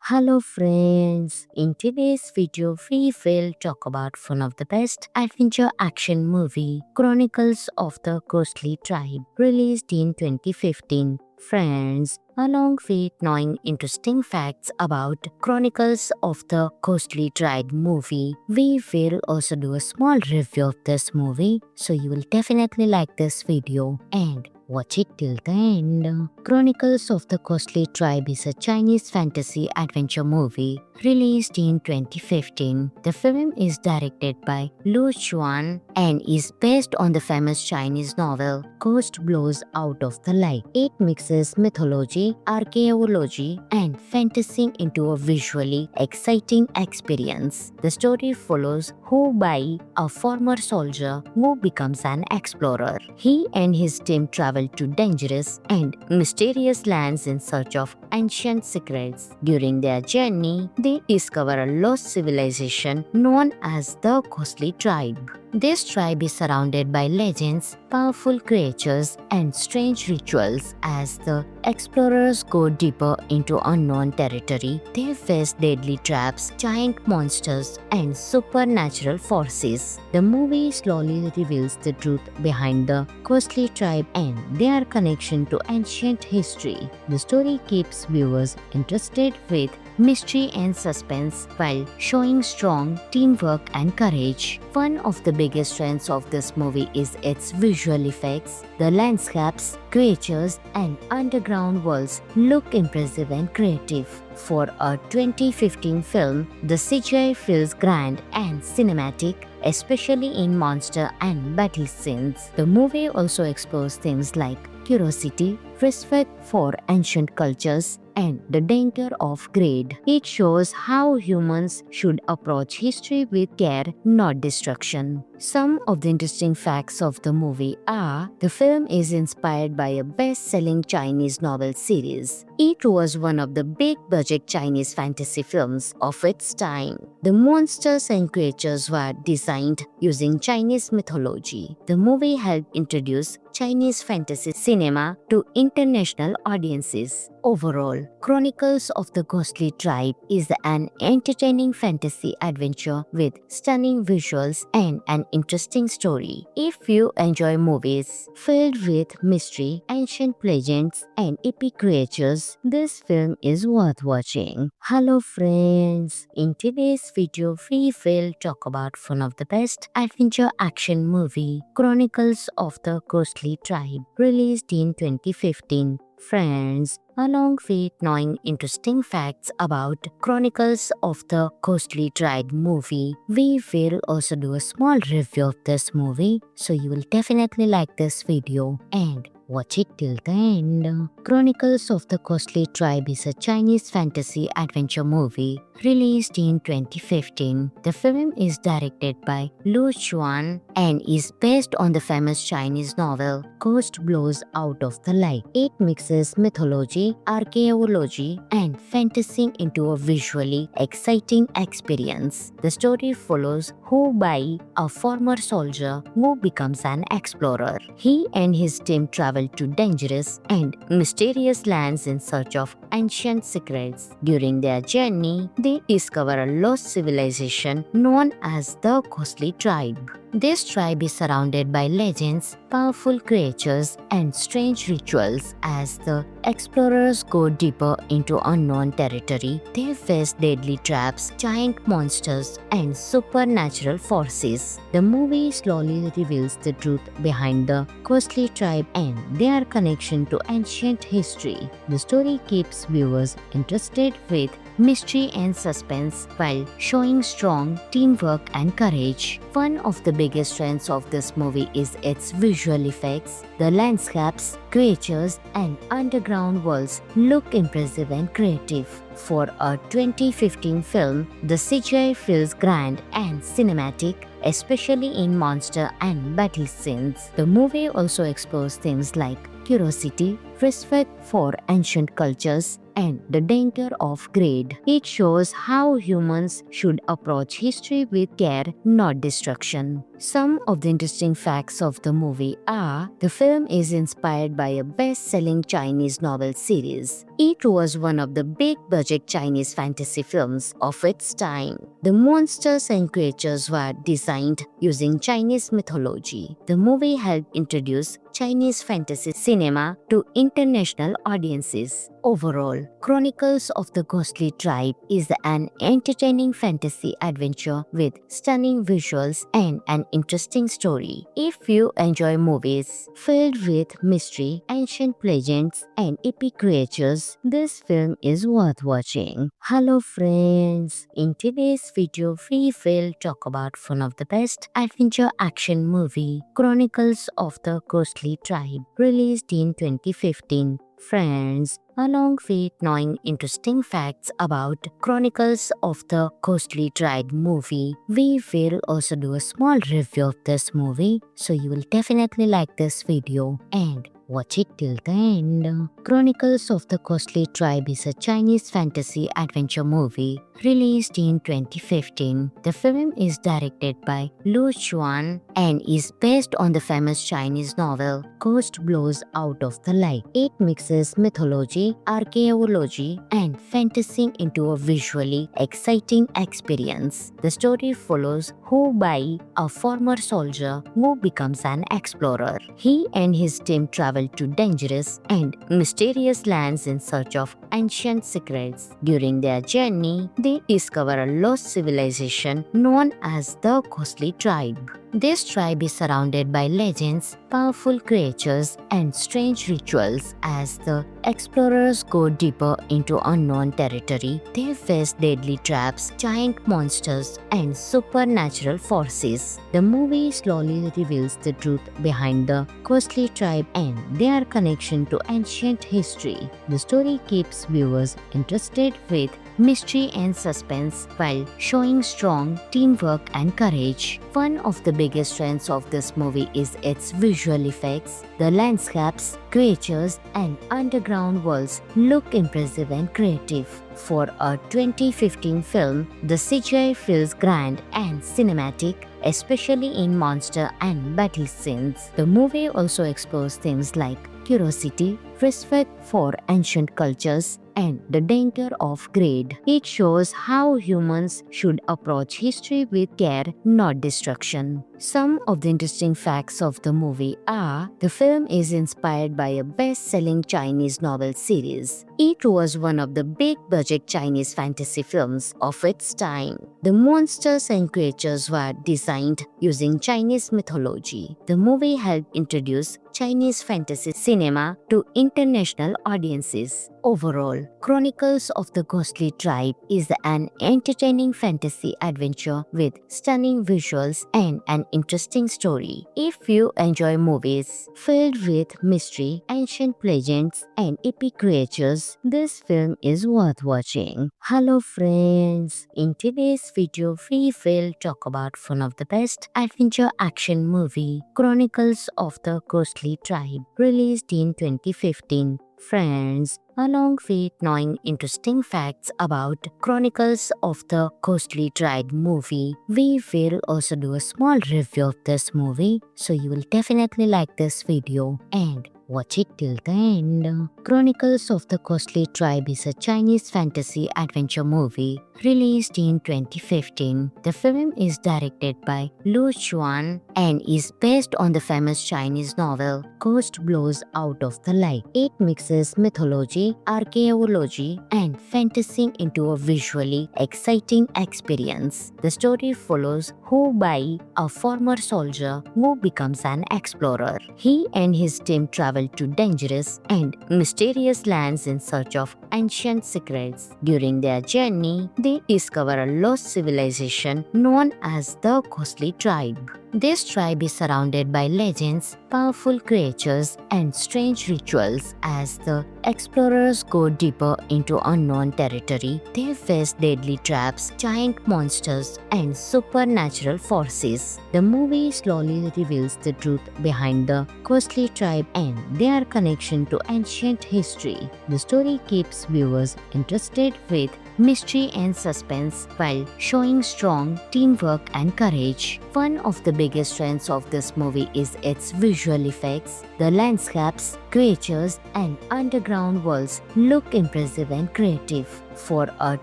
Hello friends, in today's video we will talk about one of the best adventure action movie, Chronicles of the Ghostly Tribe, released in 2015. Friends, along with knowing interesting facts about Chronicles of the Ghostly Tribe movie, we will also do a small review of this movie, so you will definitely like this video and watch it till the end. Chronicles of the Ghostly Tribe is a Chinese fantasy adventure movie released in 2015. The film is directed by Lu Xuan and is based on the famous Chinese novel Ghost Blows Out of the Light. It mixes mythology, archaeology, and fantasy into a visually exciting experience. The story follows Hu Bai, a former soldier who becomes an explorer. He and his team travel to dangerous and mysterious lands in search of ancient secrets. During their journey, they discover a lost civilization known as the Ghostly Tribe. This tribe is surrounded by legends, powerful creatures, and strange rituals. As the explorers go deeper into unknown territory, they face deadly traps, giant monsters, and supernatural forces. The movie slowly reveals the truth behind the Ghostly Tribe and their connection to ancient history. The story keeps viewers interested with mystery and suspense while showing strong teamwork and courage. One of the biggest strengths of this movie is its visual effects. The landscapes, creatures, and underground worlds look impressive and creative. For a 2015 film, the CGI feels grand and cinematic, especially in monster and battle scenes. The movie also explores themes like curiosity, respect for ancient cultures, and the danger of greed. It shows how humans should approach history with care, not destruction. Some of the interesting facts of the movie are: the film is inspired by a best-selling Chinese novel series. It was one of the big-budget Chinese fantasy films of its time. The monsters and creatures were designed using Chinese mythology. The movie helped introduce Chinese fantasy cinema to international audiences. Overall, Chronicles of the Ghostly Tribe is an entertaining fantasy adventure with stunning visuals and an interesting story. If you enjoy movies filled with mystery, ancient legends, and epic creatures, this film is worth watching. Hello friends, in today's video we will talk about one of the best adventure action movie, Chronicles of the Ghostly Tribe, released in 2015. Friends, along with knowing interesting facts about Chronicles of the Ghostly Tribe movie, we will also do a small review of this movie, so you will definitely like this video and watch it till the end. Chronicles of the Ghostly Tribe is a Chinese fantasy adventure movie released in 2015. The film is directed by Lu Xuan and is based on the famous Chinese novel Ghost Blows Out of the Light. It mixes mythology, archaeology, and fantasy into a visually exciting experience. The story follows Hu Bai, a former soldier who becomes an explorer. He and his team travel to dangerous and mysterious lands in search of ancient secrets. During their journey, they discover a lost civilization known as the Ghostly Tribe. This tribe is surrounded by legends, powerful creatures, and strange rituals. As the explorers go deeper into unknown territory, they face deadly traps, giant monsters, and supernatural forces. The movie slowly reveals the truth behind the Ghostly Tribe and their connection to ancient history. The story keeps viewers interested with mystery and suspense while showing strong teamwork and courage. One of the biggest strengths of this movie is its visual effects. The landscapes, creatures, and underground worlds look impressive and creative. For a 2015 film, the CGI feels grand and cinematic, especially in monster and battle scenes. The movie also explores themes like curiosity, respect for ancient cultures, and the danger of greed. It shows how humans should approach history with care, not destruction. Some of the interesting facts of the movie are the film is inspired by a best-selling Chinese novel series. It was one of the big-budget Chinese fantasy films of its time. The monsters and creatures were designed using Chinese mythology. The movie helped introduce Chinese fantasy cinema to international audiences. Overall, Chronicles of the Ghostly Tribe is an entertaining fantasy adventure with stunning visuals and an interesting story. If you enjoy movies filled with mystery, ancient legends, and epic creatures, this film is worth watching. Hello friends! In today's video, we will talk about one of the best adventure action movie, Chronicles of the Ghostly Tribe, released in 2015. Friends, along with knowing interesting facts about Chronicles of the Ghostly Tribe movie, we will also do a small review of this movie, so you will definitely like this video and watch it till the end. Chronicles of the Ghostly Tribe is a Chinese fantasy adventure movie released in 2015. The film is directed by Lu Xuan and is based on the famous Chinese novel Ghost Blows Out of the Light. It mixes mythology, archaeology, and fantasy into a visually exciting experience. The story follows Hu Bai, a former soldier who becomes an explorer. He and his team travel to dangerous and mysterious lands in search of ancient secrets. During their journey, they discover a lost civilization known as the Ghostly Tribe. This tribe is surrounded by legends, powerful creatures, and strange rituals. As the explorers go deeper into unknown territory, they face deadly traps, giant monsters, and supernatural forces. The movie slowly reveals the truth behind the Ghostly Tribe and their connection to ancient history. The story keeps viewers interested with mystery and suspense while showing strong teamwork and courage. One of the biggest strengths of this movie is its visual effects. The landscapes, creatures, and underground worlds look impressive and creative. For a 2015 film, the CGI feels grand and cinematic, especially in monster and battle scenes. The movie also explores themes like curiosity, respect for ancient cultures, and the danger of greed. It shows how humans should approach history with care, not destruction. Some of the interesting facts of the movie are the film is inspired by a best-selling Chinese novel series. It was one of the big-budget Chinese fantasy films of its time. The monsters and creatures were designed using Chinese mythology. The movie helped introduce Chinese fantasy cinema to international audiences. Overall, Chronicles of the Ghostly Tribe is an entertaining fantasy adventure with stunning visuals and an interesting story. If you enjoy movies filled with mystery, ancient legends, and epic creatures, this film is worth watching. Hello friends! In today's video, we will talk about one of the best adventure action movie, Chronicles of the Ghostly Tribe, released in 2015. Friends, along with knowing interesting facts about Chronicles of the Ghostly Tribe movie, we will also do a small review of this movie, so you will definitely like this video and watch it till the end. Chronicles of the Ghostly Tribe is a Chinese fantasy adventure movie released in 2015. The film is directed by Lu Xuan and is based on the famous Chinese novel Ghost Blows Out of the Light. It mixes mythology, archaeology, and fantasy into a visually exciting experience. The story follows Hu Bai, a former soldier who becomes an explorer. He and his team travel to dangerous and mysterious lands in search of ancient secrets. During their journey, they discover a lost civilization known as the Ghostly Tribe. This tribe is surrounded by legends, powerful creatures, and strange rituals. As the explorers go deeper into unknown territory, they face deadly traps, giant monsters, and supernatural forces. The movie slowly reveals the truth behind the Ghostly Tribe and their connection to ancient history. The story keeps viewers interested with mystery and suspense while showing strong teamwork and courage. One of the biggest strengths of this movie is its visual effects. The landscapes, creatures, and underground worlds look impressive and creative. For a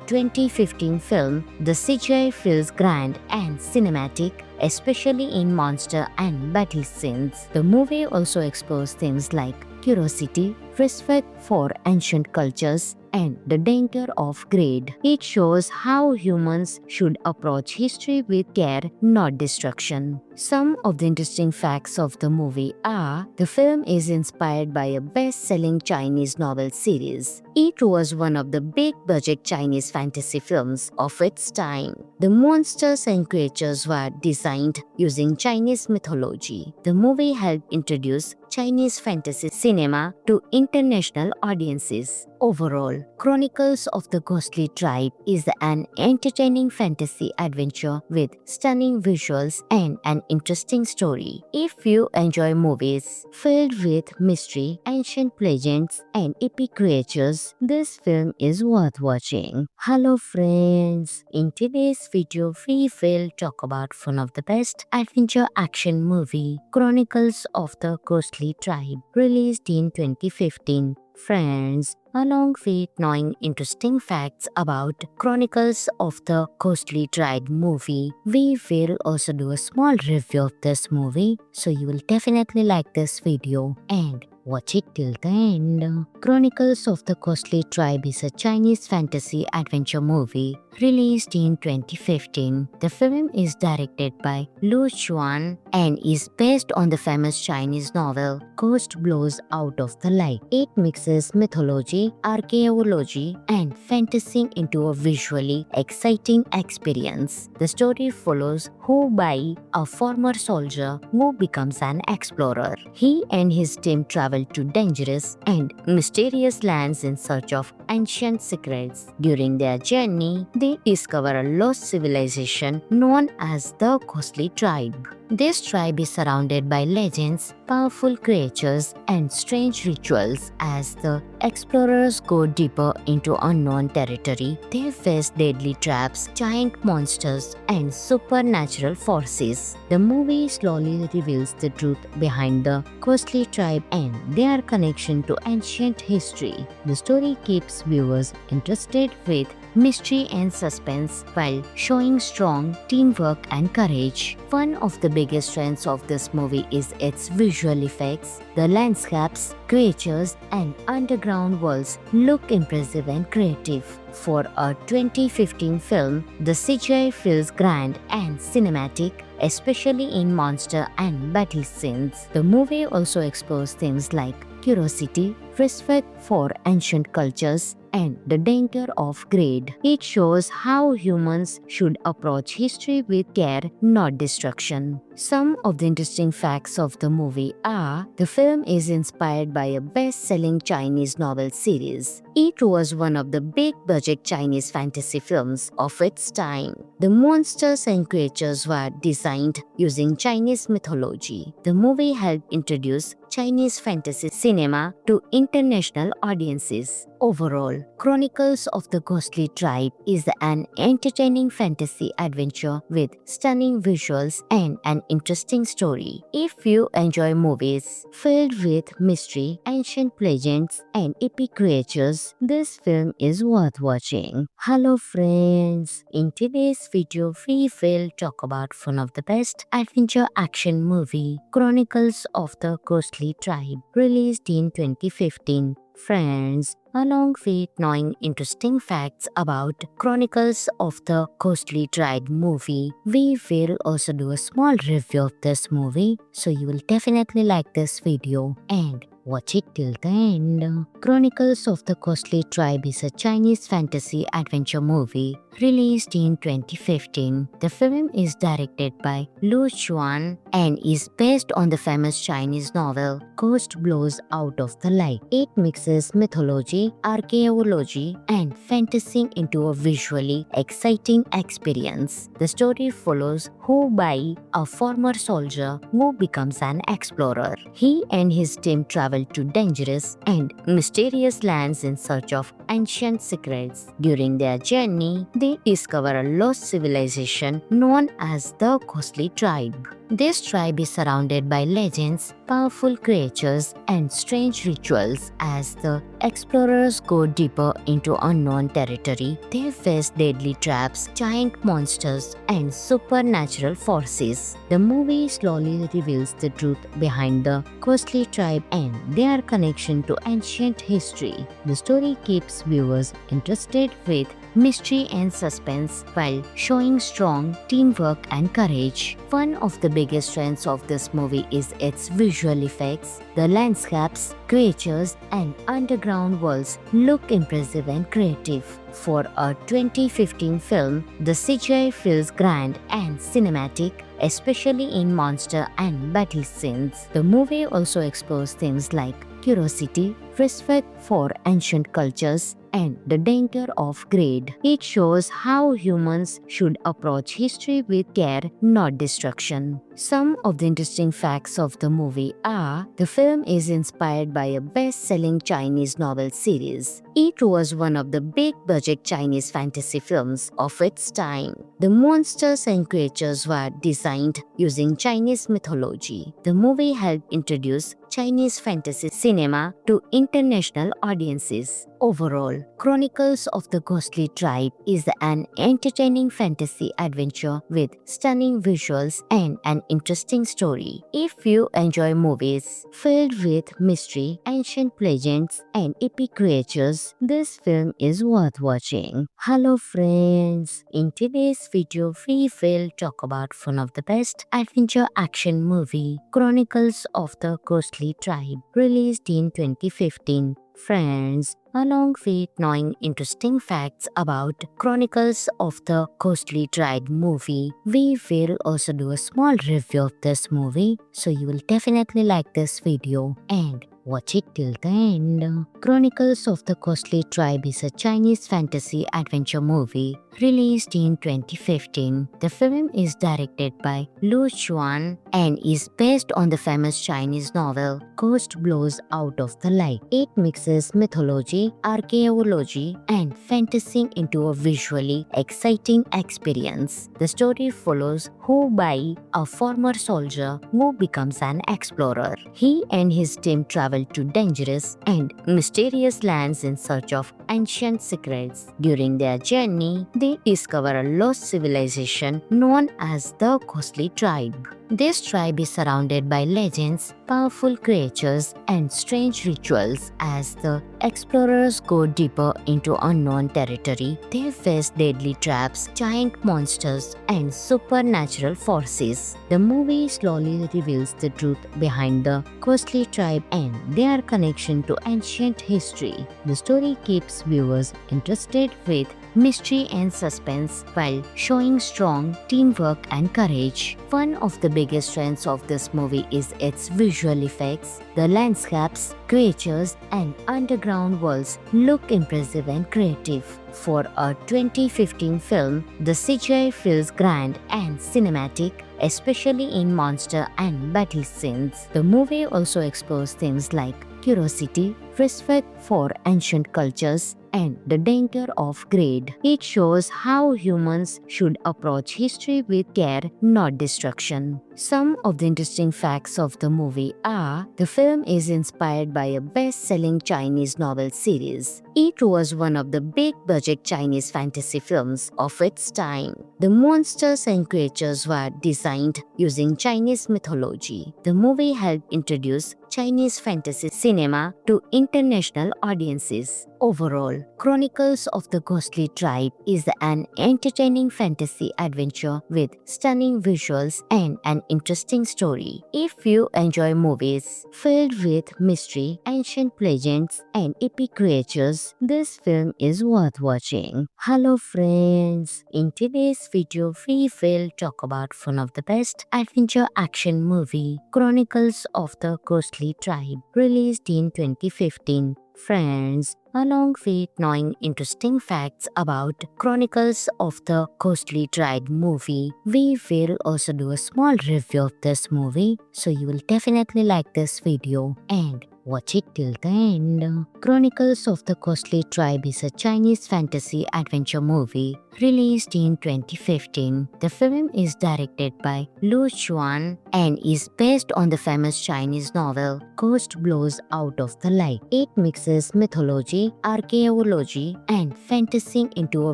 2015 film, the CGI feels grand and cinematic, especially in monster and battle scenes. The movie also explores themes like curiosity, respect for ancient cultures, and the danger of greed. It shows how humans should approach history with care, not destruction. Some of the interesting facts of the movie are: the film is inspired by a best-selling Chinese novel series. It was one of the big-budget Chinese fantasy films of its time. The monsters and creatures were designed using Chinese mythology. The movie helped introduce Chinese fantasy cinema to international audiences. Overall, Chronicles of the Ghostly Tribe is an entertaining fantasy adventure with stunning visuals and an interesting story. If you enjoy movies filled with mystery, ancient legends, and epic creatures, this film is worth watching. Hello friends! In today's video, we will talk about one of the best adventure action movie, Chronicles of the Ghostly Tribe, released in 2015. Friends, along with knowing interesting facts about Chronicles of the Ghostly Tribe movie, we will also do a small review of this movie, so you will definitely like this video and watch it till the end. Chronicles of the Ghostly Tribe is a Chinese fantasy adventure movie released in 2015. The film is directed by Lu Xuan and is based on the famous Chinese novel Ghost Blows Out of the Light. It mixes mythology, archaeology, and fantasy into a visually exciting experience. The story follows Hu Bai, a former soldier who becomes an explorer. He and his team travel to dangerous and mysterious lands in search of ancient secrets. During their journey, they discover a lost civilization known as the Ghostly Tribe. This tribe is surrounded by legends, powerful creatures, and strange rituals. As the explorers go deeper into unknown territory, they face deadly traps, giant monsters, and supernatural forces. The movie slowly reveals the truth behind the Ghostly Tribe and their connection to ancient history. The story keeps viewers interested with mystery and suspense while showing strong teamwork and courage. One of the biggest strengths of this movie is its visual effects. The landscapes, creatures, and underground worlds look impressive and creative. For a 2015 film, the CGI feels grand and cinematic, especially in monster and battle scenes. The movie also explores themes like curiosity, respect for ancient cultures, and the danger of greed. It shows how humans should approach history with care, not destruction. Some of the interesting facts of the movie are: the film is inspired by a best-selling Chinese novel series. It was one of the big-budget Chinese fantasy films of its time. The monsters and creatures were designed using Chinese mythology. The movie helped introduce Chinese fantasy cinema to international audiences. Overall, Chronicles of the Ghostly Tribe is an entertaining fantasy adventure with stunning visuals and an interesting story. If you enjoy movies filled with mystery, ancient legends, and epic creatures, this film is worth watching. Hello friends! In today's video, we will talk about one of the best adventure action movie, Chronicles of the Ghostly Tribe, released in 2015. Friends, along with knowing interesting facts about Chronicles of the Ghostly Tribe movie, we will also do a small review of this movie, so you will definitely like this video and watch it till the end. Chronicles of the Ghostly Tribe is a Chinese fantasy adventure movie released in 2015. The film is directed by Lu Xuan and is based on the famous Chinese novel Ghost Blows Out of the Light. It mixes mythology, archaeology, and fantasy into a visually exciting experience. The story follows Hu Bai, a former soldier who becomes an explorer. He and his team travel to dangerous and mysterious lands in search of ancient secrets. During their journey, they discover a lost civilization known as the Ghostly Tribe. This tribe is surrounded by legends, powerful creatures, and strange rituals. As the explorers go deeper into unknown territory, they face deadly traps, giant monsters, and supernatural forces. The movie slowly reveals the truth behind the Ghostly Tribe and their connection to ancient history. The story keeps viewers interested with mystery and suspense while showing strong teamwork and courage. One of the biggest strengths of this movie is its visual effects. The landscapes, creatures, and underground worlds look impressive and creative. For a 2015 film, the CGI feels grand and cinematic, especially in monster and battle scenes. The movie also explores themes like curiosity, respect for ancient cultures, and the danger of greed. It shows how humans should approach history with care, not destruction. Some of the interesting facts of the movie are: the film is inspired by a best-selling Chinese novel series. It was one of the big-budget Chinese fantasy films of its time. The monsters and creatures were designed using Chinese mythology. The movie helped introduce Chinese fantasy cinema to international audiences. Overall, Chronicles of the Ghostly Tribe is an entertaining fantasy adventure with stunning visuals and an interesting story. If you enjoy movies filled with mystery, ancient legends, and epic creatures, this film is worth watching. Hello friends! In today's video, we will talk about one of the best adventure action movie, Chronicles of the Ghostly Tribe, released in 2015. Friends, along with knowing interesting facts about Chronicles of the Ghostly Tribe movie, we will also do a small review of this movie, so you will definitely like this video and watch it till the end. Chronicles of the Ghostly Tribe is a Chinese fantasy adventure movie released in 2015. The film is directed by Lu Xuan and is based on the famous Chinese novel Ghost Blows Out of the Light. It mixes mythology, archaeology, and fantasy into a visually exciting experience. The story follows Hu Bai, a former soldier who becomes an explorer. He and his team travel to dangerous and mysterious lands in search of ancient secrets. During their journey, they discover a lost civilization known as the Ghostly Tribe. This tribe is surrounded by legends, powerful creatures, and strange rituals. As the explorers go deeper into unknown territory, they face deadly traps, giant monsters, and supernatural forces. The movie slowly reveals the truth behind the Ghostly Tribe and their connection to ancient history. The story keeps viewers interested with mystery and suspense while showing strong teamwork and courage. One of the biggest strengths of this movie is its visual effects. The landscapes, creatures, and underground worlds look impressive and creative. For a 2015 film, the CGI feels grand and cinematic, especially in monster and battle scenes. The movie also explores themes like curiosity, respect for ancient cultures, and the danger of greed. It shows how humans should approach history with care, not destruction. Some of the interesting facts of the movie are: the film is inspired by a best-selling Chinese novel series. It was one of the big-budget Chinese fantasy films of its time. The monsters and creatures were designed using Chinese mythology. The movie helped introduce Chinese fantasy cinema to international audiences. Overall, Chronicles of the Ghostly Tribe is an entertaining fantasy adventure with stunning visuals and an interesting story. If you enjoy movies filled with mystery, ancient legends, and epic creatures, this film is worth watching. Hello friends! In today's video, we will talk about one of the best adventure action movie, Chronicles of the Ghostly Tribe, released in 2015. Friends, along with knowing interesting facts about Chronicles of the Ghostly Tribe movie, we will also do a small review of this movie, so you will definitely like this video and watch it till the end. Chronicles of the Ghostly Tribe is a Chinese fantasy adventure movie released in 2015. The film is directed by Lu Xuan and is based on the famous Chinese novel Ghost Blows Out of the Light. It mixes mythology, archaeology, and fantasy into a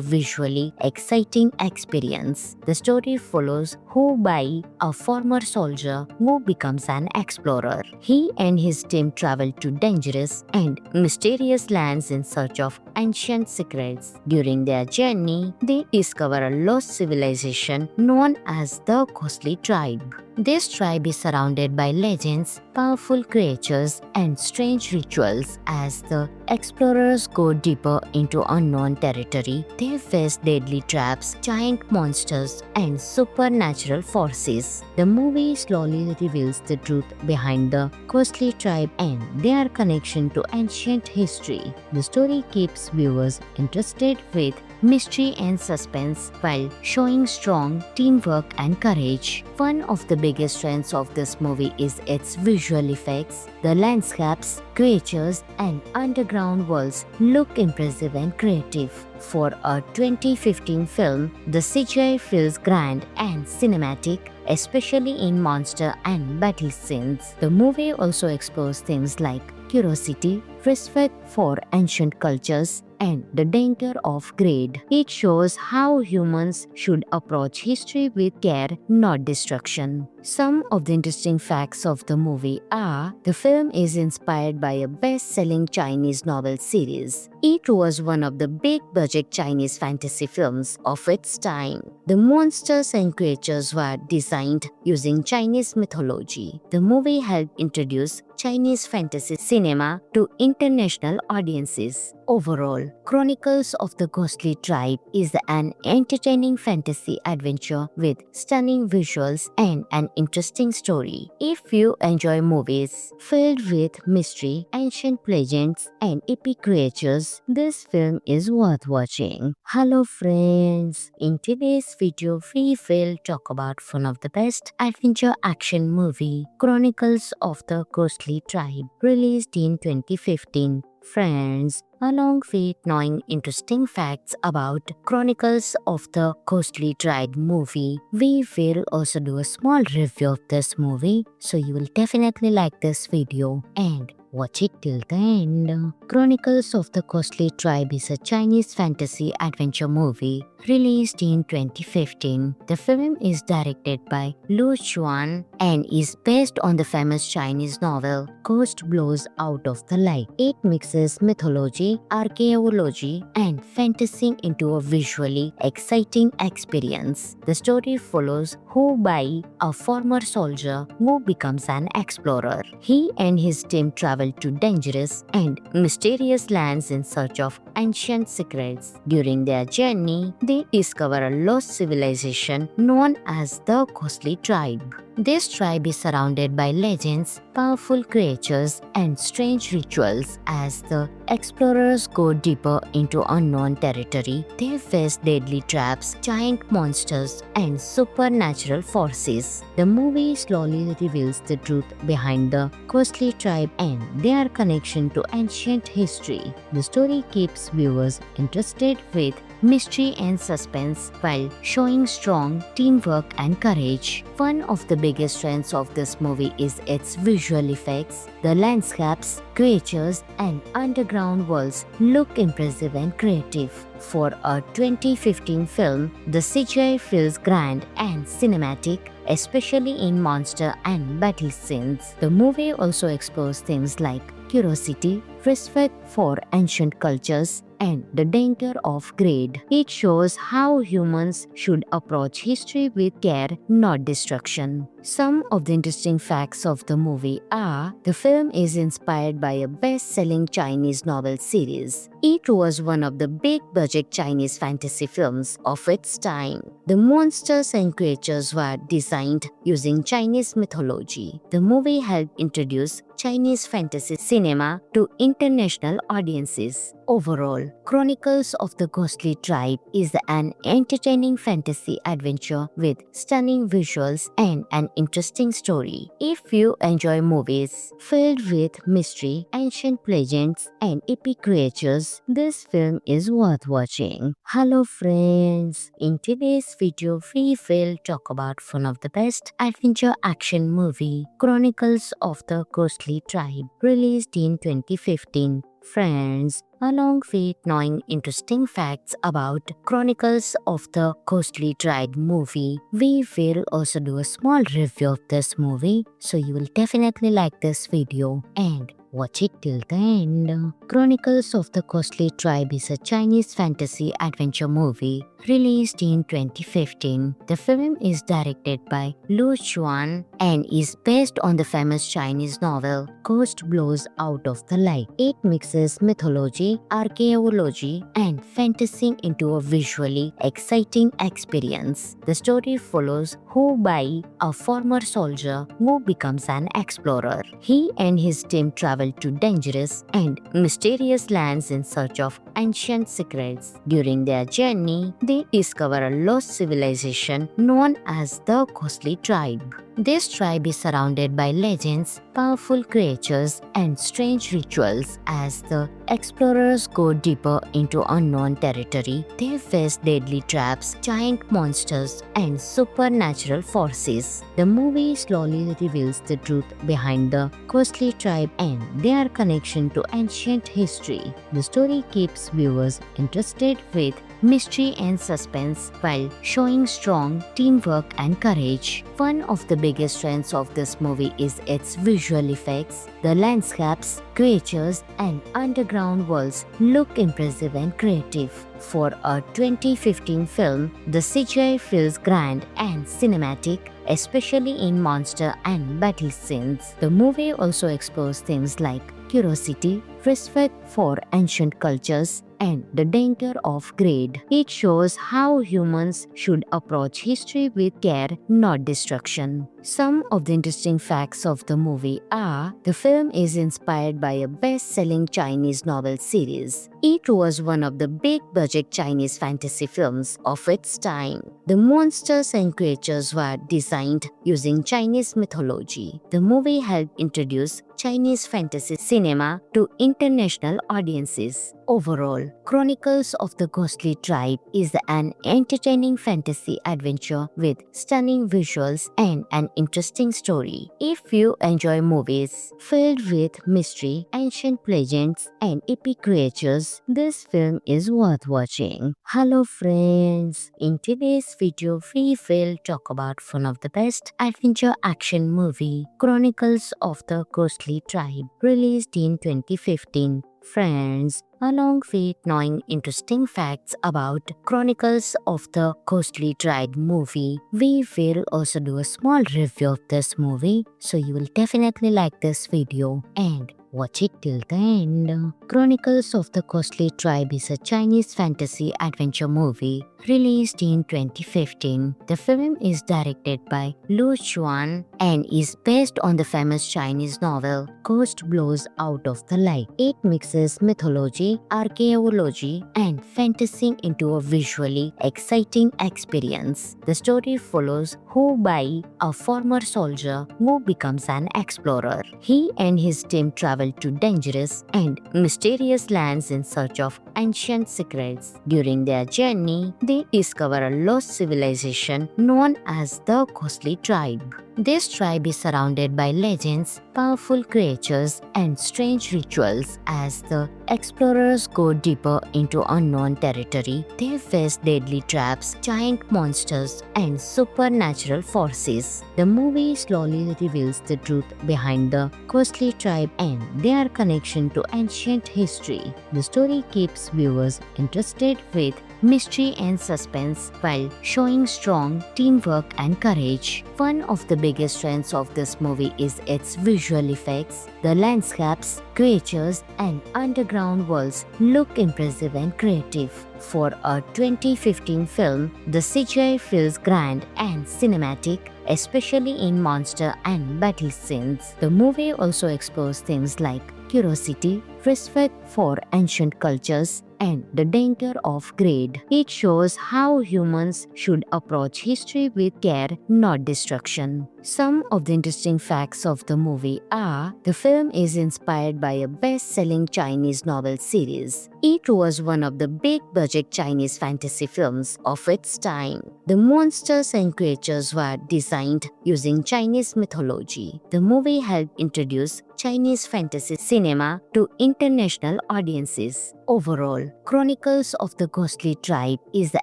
visually exciting experience. The story follows Hu Bai, a former soldier who becomes an explorer. He and his team travel to dangerous and mysterious lands in search of ancient secrets. During their journey, they discover a lost civilization known as the Ghostly Tribe. This tribe is surrounded by legends, powerful creatures, and strange rituals. As the explorers go deeper into unknown territory, they face deadly traps, giant monsters, and supernatural forces. The movie slowly reveals the truth behind the Ghostly Tribe and their connection to ancient history. The story keeps viewers interested with mystery and suspense while showing strong teamwork and courage. One of the biggest strengths of this movie is its visual effects. The landscapes, creatures, and underground worlds look impressive and creative. For a 2015 film, the CGI feels grand and cinematic, especially in monster and battle scenes. The movie also explores themes like curiosity, respect for ancient cultures, and the danger of greed. It shows how humans should approach history with care, not destruction. Some of the interesting facts of the movie are: the film is inspired by a best-selling Chinese novel series. It was one of the big-budget Chinese fantasy films of its time. The monsters and creatures were designed using Chinese mythology. The movie helped introduce Chinese fantasy cinema to international audiences. Overall, Chronicles of the Ghostly Tribe is an entertaining fantasy adventure with stunning visuals and an interesting story. If you enjoy movies filled with mystery, ancient legends, and epic creatures, this film is worth watching. Hello friends! In today's video, we will talk about one of the best adventure action movie, Chronicles of the Ghostly Tribe, released in 2015. Friends, along with knowing interesting facts about Chronicles of the Ghostly Tribe movie, we will also do a small review of this movie, so you will definitely like this video and watch it till the end. Chronicles of the Ghostly Tribe is a Chinese fantasy adventure movie released in 2015. The film is directed by Lu Xuan and is based on the famous Chinese novel Ghost Blows Out of the Light. It mixes mythology, archaeology, and fantasy into a visually exciting experience. The story follows Hu Bai, a former soldier who becomes an explorer. He and his team travel to dangerous and mysterious lands in search of ancient secrets. During their journey, they discover a lost civilization known as the Ghostly Tribe. This tribe is surrounded by legends, powerful creatures, and strange rituals. As the explorers go deeper into unknown territory, they face deadly traps, giant monsters, and supernatural forces. The movie slowly reveals the truth behind the Ghostly Tribe and their connection to ancient history. The story keeps viewers interested with mystery and suspense while showing strong teamwork and courage. One of the biggest strengths of this movie is its visual effects. The landscapes, creatures, and underground worlds look impressive and creative. For a 2015 film, the CGI feels grand and cinematic, especially in monster and battle scenes. The movie also explores themes like curiosity, respect for ancient cultures, and the danger of greed. It shows how humans should approach history with care, not destruction. Some of the interesting facts of the movie are: the film is inspired by a best-selling Chinese novel series. It was one of the big-budget Chinese fantasy films of its time. The monsters and creatures were designed using Chinese mythology. The movie helped introduce Chinese fantasy cinema to international audiences. Overall, Chronicles of the Ghostly Tribe is an entertaining fantasy adventure with stunning visuals and an interesting story. If you enjoy movies filled with mystery, ancient legends, and epic creatures, this film is worth watching. Hello friends! In today's video, we will talk about one of the best adventure action movie, Chronicles of the Ghostly Tribe, released in 2015. Friends, along with knowing interesting facts about Chronicles of the Ghostly Tribe movie, we will also do a small review of this movie, so you will definitely like this video and watch it till the end. Chronicles of the Ghostly Tribe is a Chinese fantasy adventure movie released in 2015. The film is directed by Lu Xuan and is based on the famous Chinese novel Ghost Blows Out of the Light. It mixes mythology, archaeology, and fantasy into a visually exciting experience. The story follows Hu Bai, a former soldier who becomes an explorer. He and his team travel to dangerous and mysterious lands in search of ancient secrets. During their journey, they discover a lost civilization known as the Ghostly Tribe. This tribe is surrounded by legends, powerful creatures, and strange rituals. As the explorers go deeper into unknown territory, they face deadly traps, giant monsters, and supernatural forces. The movie slowly reveals the truth behind the Ghostly Tribe and their connection to ancient history. The story keeps viewers interested with mystery and suspense while showing strong teamwork and courage. One of the biggest strengths of this movie is its visual effects. The landscapes, creatures, and underground worlds look impressive and creative. For a 2015 film, the CGI feels grand and cinematic, especially in monster and battle scenes. The movie also explores themes like curiosity, respect for ancient cultures, and the danger of greed. It shows how humans should approach history with care, not destruction. Some of the interesting facts of the movie are: the film is inspired by a best-selling Chinese novel series. It was one of the big-budget Chinese fantasy films of its time. The monsters and creatures were designed using Chinese mythology. The movie helped introduce Chinese fantasy cinema to international audiences. Overall, Chronicles of the Ghostly Tribe is an entertaining fantasy adventure with stunning visuals and an interesting story. If you enjoy movies filled with mystery, ancient legends, and epic creatures, this film is worth watching. Hello friends! In today's video, we will talk about one of the best adventure action movie, Chronicles of the Ghostly Tribe, released in 2015. Friends, along with knowing interesting facts about Chronicles of the Ghostly Tribe movie, we will also do a small review of this movie, so you will definitely like this video and watch it till the end. Chronicles of the Ghostly Tribe is a Chinese fantasy adventure movie released in 2015. The film is directed by Lu Xuan and is based on the famous Chinese novel Ghost Blows Out of the Light. It mixes mythology, archaeology, and fantasy into a visually exciting experience. The story follows Hu Bai, a former soldier who becomes an explorer. He and his team travel to dangerous and mysterious lands in search of ancient secrets. During their journey, they discover a lost civilization known as the Ghostly Tribe. This tribe is surrounded by legends, powerful creatures, and strange rituals. As the explorers go deeper into unknown territory, they face deadly traps, giant monsters, and supernatural forces. The movie slowly reveals the truth behind the Ghostly Tribe and their connection to ancient history. The story keeps viewers interested with mystery and suspense while showing strong teamwork and courage. One of the biggest strengths of this movie is its visual effects. The landscapes, creatures, and underground worlds look impressive and creative. For a 2015 film, the CGI feels grand and cinematic, especially in monster and battle scenes. The movie also explores themes like curiosity, respect for ancient cultures, and the danger of greed. It shows how humans should approach history with care, not destruction. Some of the interesting facts of the movie are the film is inspired by a best-selling Chinese novel series. It was one of the big-budget Chinese fantasy films of its time. The monsters and creatures were designed using Chinese mythology. The movie helped introduce Chinese fantasy cinema to international audiences. Overall, Chronicles of the Ghostly Tribe is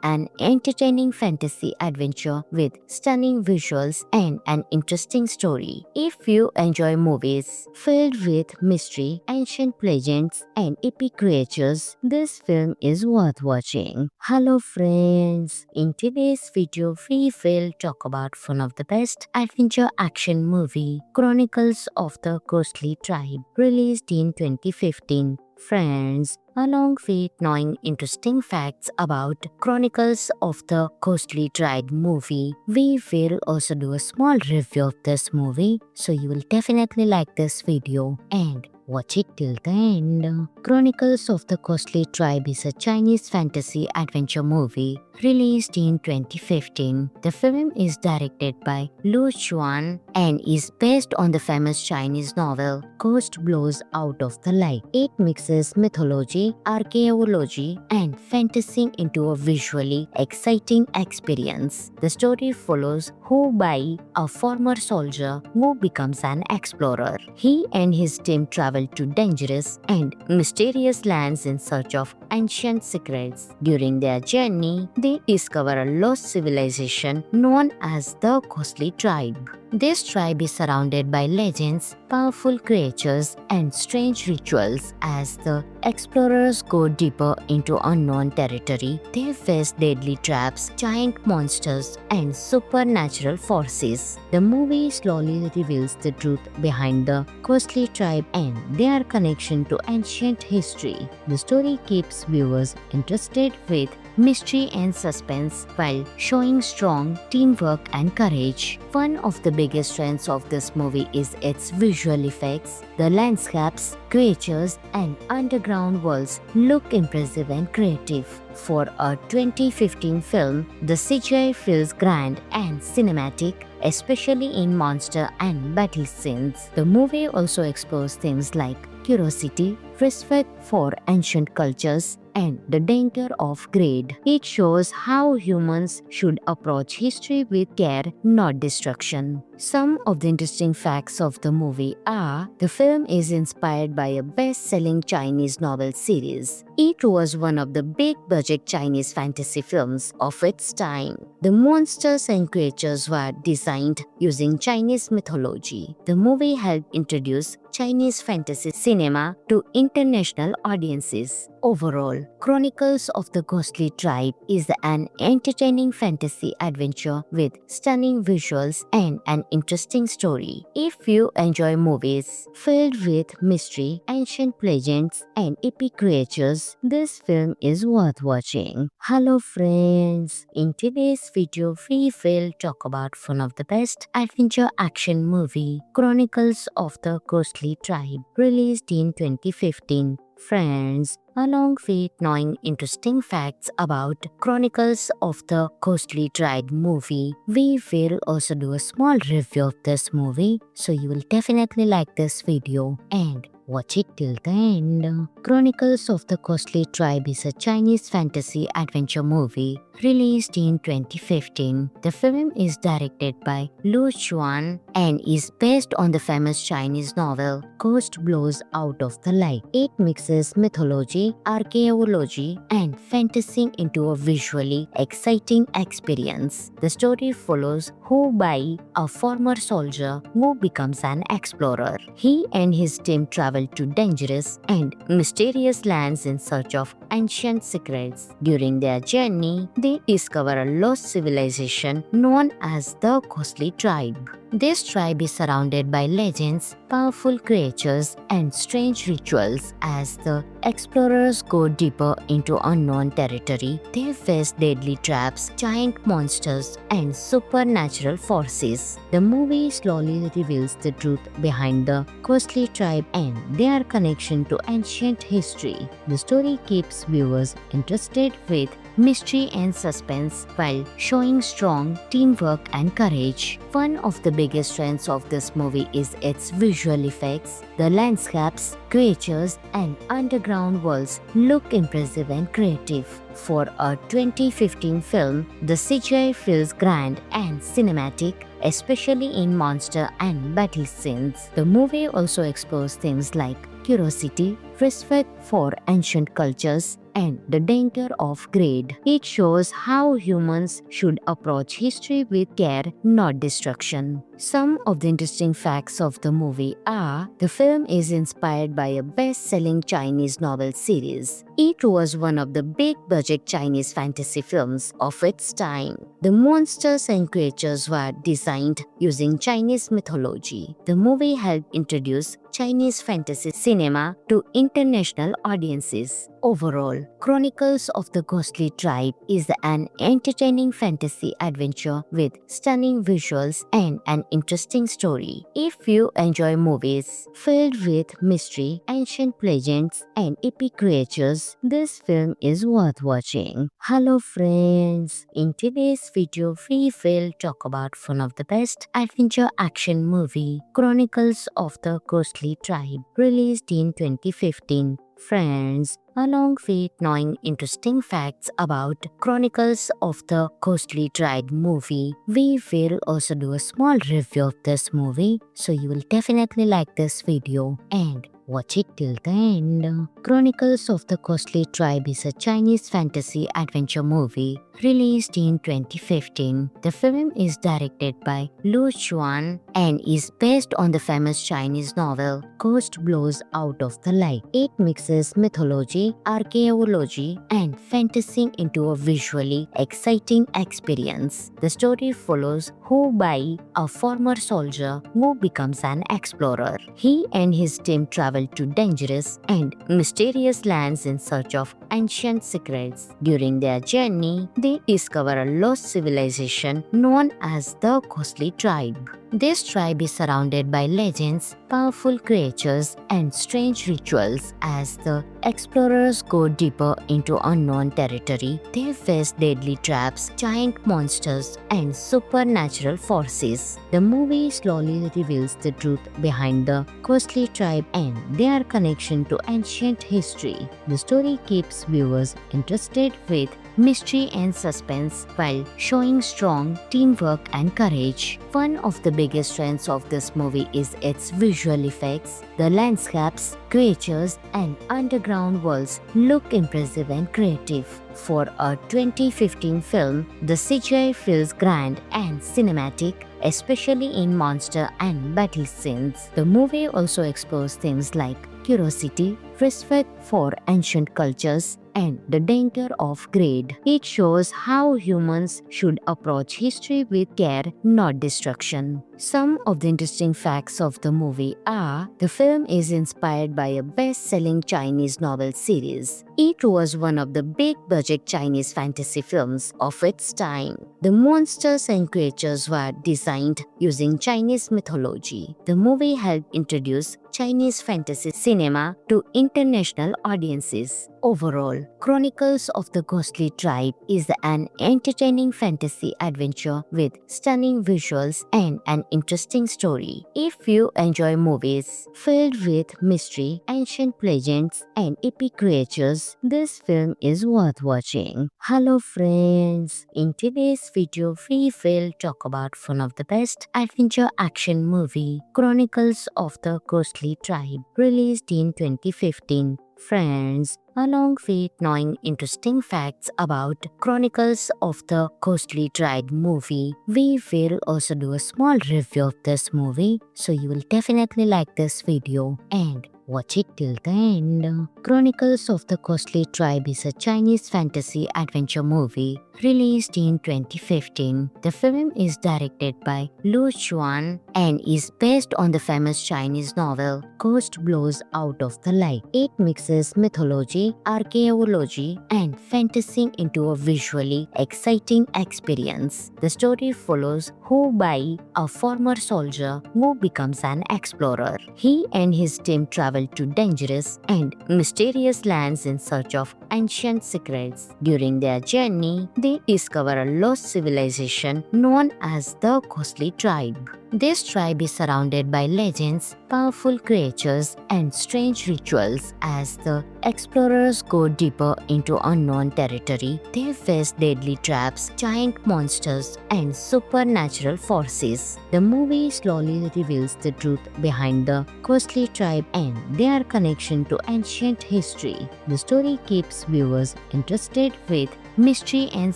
an entertaining fantasy adventure with stunning visuals and an interesting story. If you enjoy movies filled with mystery, ancient legends, and epic creatures, this film is worth watching. Hello friends! In today's video, we will talk about one of the best adventure action movie, Chronicles of the Ghostly Tribe, released in 2015. Friends, along with knowing interesting facts about Chronicles of the Ghostly Tribe movie, we will also do a small review of this movie, so you will definitely like this video and watch it till the end. Chronicles of the Ghostly Tribe is a Chinese fantasy adventure movie released in 2015. The film is directed by Lu Xuan and is based on the famous Chinese novel Ghost Blows Out of the Light. It mixes mythology, archaeology, and fantasy into a visually exciting experience. The story follows Hu Bai, a former soldier who becomes an explorer. He and his team travel to dangerous and mysterious lands in search of ancient secrets. During their journey, they discover a lost civilization known as the Ghostly Tribe. This tribe is surrounded by legends, powerful creatures, and strange rituals. As the explorers go deeper into unknown territory, they face deadly traps, giant monsters, and supernatural forces. The movie slowly reveals the truth behind the Ghostly Tribe and their connection to ancient history. The story keeps viewers interested with mystery and suspense while showing strong teamwork and courage. One of the biggest strengths of this movie is its visual effects. The landscapes, creatures, and underground worlds look impressive and creative. For a 2015 film, the CGI feels grand and cinematic, especially in monster and battle scenes. The movie also explores themes like curiosity, respect for ancient cultures, and the danger of greed. It shows how humans should approach history with care, not destruction. Some of the interesting facts of the movie are the film is inspired by a best-selling Chinese novel series. It was one of the big-budget Chinese fantasy films of its time. The monsters and creatures were designed using Chinese mythology. The movie helped introduce Chinese fantasy cinema to international audiences. Overall, Chronicles of the Ghostly Tribe is an entertaining fantasy adventure with stunning visuals and an interesting story. If you enjoy movies filled with mystery, ancient legends, and epic creatures, this film is worth watching. Hello friends! In today's video, we will talk about one of the best adventure action movie, Chronicles of the Ghostly Tribe, released in 2015. Friends, along with knowing interesting facts about Chronicles of the Ghostly Tribe movie, we will also do a small review of this movie, so you will definitely like this video and watch it till the end. Chronicles of the Ghostly Tribe is a Chinese fantasy adventure movie released in 2015. The film is directed by Lu Xuan and is based on the famous Chinese novel Ghost Blows Out of the Light. It mixes mythology, archaeology, and fantasy into a visually exciting experience. The story follows Hu Bai, a former soldier who becomes an explorer. He and his team travel to dangerous and mysterious lands in search of ancient secrets. During their journey, they discover a lost civilization known as the Ghostly Tribe. This tribe is surrounded by legends, powerful creatures, and strange rituals. As the explorers go deeper into unknown territory, they face deadly traps, giant monsters, and supernatural forces. The movie slowly reveals the truth behind the Ghostly Tribe and their connection to ancient history. The story keeps viewers interested with mystery and suspense while showing strong teamwork and courage. One of the biggest strengths of this movie is its visual effects. The landscapes, creatures, and underground worlds look impressive and creative. For a 2015 film, the CGI feels grand and cinematic, especially in monster and battle scenes. The movie also explores themes like curiosity, respect for ancient cultures, and the danger of greed. It shows how humans should approach history with care, not destruction. Some of the interesting facts of the movie are: the film is inspired by a best-selling Chinese novel series. It was one of the big-budget Chinese fantasy films of its time. The monsters and creatures were designed using Chinese mythology. The movie helped introduce Chinese fantasy cinema to international audiences. Overall, Chronicles of the Ghostly Tribe is an entertaining fantasy adventure with stunning visuals and an interesting story. If you enjoy movies filled with mystery, ancient legends, and epic creatures, this film is worth watching. Hello friends! In today's video, we will talk about one of the best adventure action movie, Chronicles of the Ghostly Tribe, released in 2015. Friends, along with knowing interesting facts about Chronicles of the Ghostly Tribe movie, we will also do a small review of this movie, so you will definitely like this video and watch it till the end. Chronicles of the Ghostly Tribe is a Chinese fantasy adventure movie released in 2015. The film is directed by Lu Xuan and is based on the famous Chinese novel Ghost Blows Out of the Light. It mixes mythology, archaeology, and fantasy into a visually exciting experience. The story follows Hu Bai, a former soldier who becomes an explorer. He and his team travel to dangerous and mysterious lands in search of ancient secrets. During their journey, they discover a lost civilization known as the Ghostly Tribe. This tribe is surrounded by legends, powerful creatures, and strange rituals. As the explorers go deeper into unknown territory, they face deadly traps, giant monsters, and supernatural forces. The movie slowly reveals the truth behind the Ghostly Tribe and their connection to ancient history. The story keeps viewers interested with mystery and suspense while showing strong teamwork and courage. One of the biggest strengths of this movie is its visual effects. The landscapes, creatures, and underground worlds look impressive and creative. For a 2015 film, the CGI feels grand and cinematic, especially in monster and battle scenes. The movie also explores themes like curiosity, respect for ancient cultures, and the danger of greed. It shows how humans should approach history with care, not destruction. Some of the interesting facts of the movie are: the film is inspired by a best-selling Chinese novel series. It was one of the big-budget Chinese fantasy films of its time. The monsters and creatures were designed using Chinese mythology. The movie helped introduce Chinese fantasy cinema to international audiences. Overall, Chronicles of the Ghostly Tribe is an entertaining fantasy adventure with stunning visuals and an interesting story. If you enjoy movies filled with mystery, ancient legends, and epic creatures, this film is worth watching. Hello friends! In today's video, we will talk about one of the best adventure action movie, Chronicles of the Ghostly Tribe, released in 2015. Friends, along with knowing interesting facts about Chronicles of the Ghostly Tribe movie, we will also do a small review of this movie, so you will definitely like this video and watch it till the end. Chronicles of the Ghostly Tribe is a Chinese fantasy adventure movie released in 2015. The film is directed by Lu Xuan and is based on the famous Chinese novel Ghost Blows Out of the Light. It mixes mythology, mythology, archaeology, and fantasy into a visually exciting experience. The story follows Hu Bai, a former soldier who becomes an explorer. He and his team travel to dangerous and mysterious lands in search of ancient secrets. During their journey, they discover a lost civilization known as the Ghostly Tribe. This tribe is surrounded by legends, powerful creatures, and strange rituals. As the explorers go deeper into unknown territory, they face deadly traps, giant monsters, and supernatural forces. The movie slowly reveals the truth behind the Ghostly Tribe and their connection to ancient history. The story keeps viewers interested with mystery and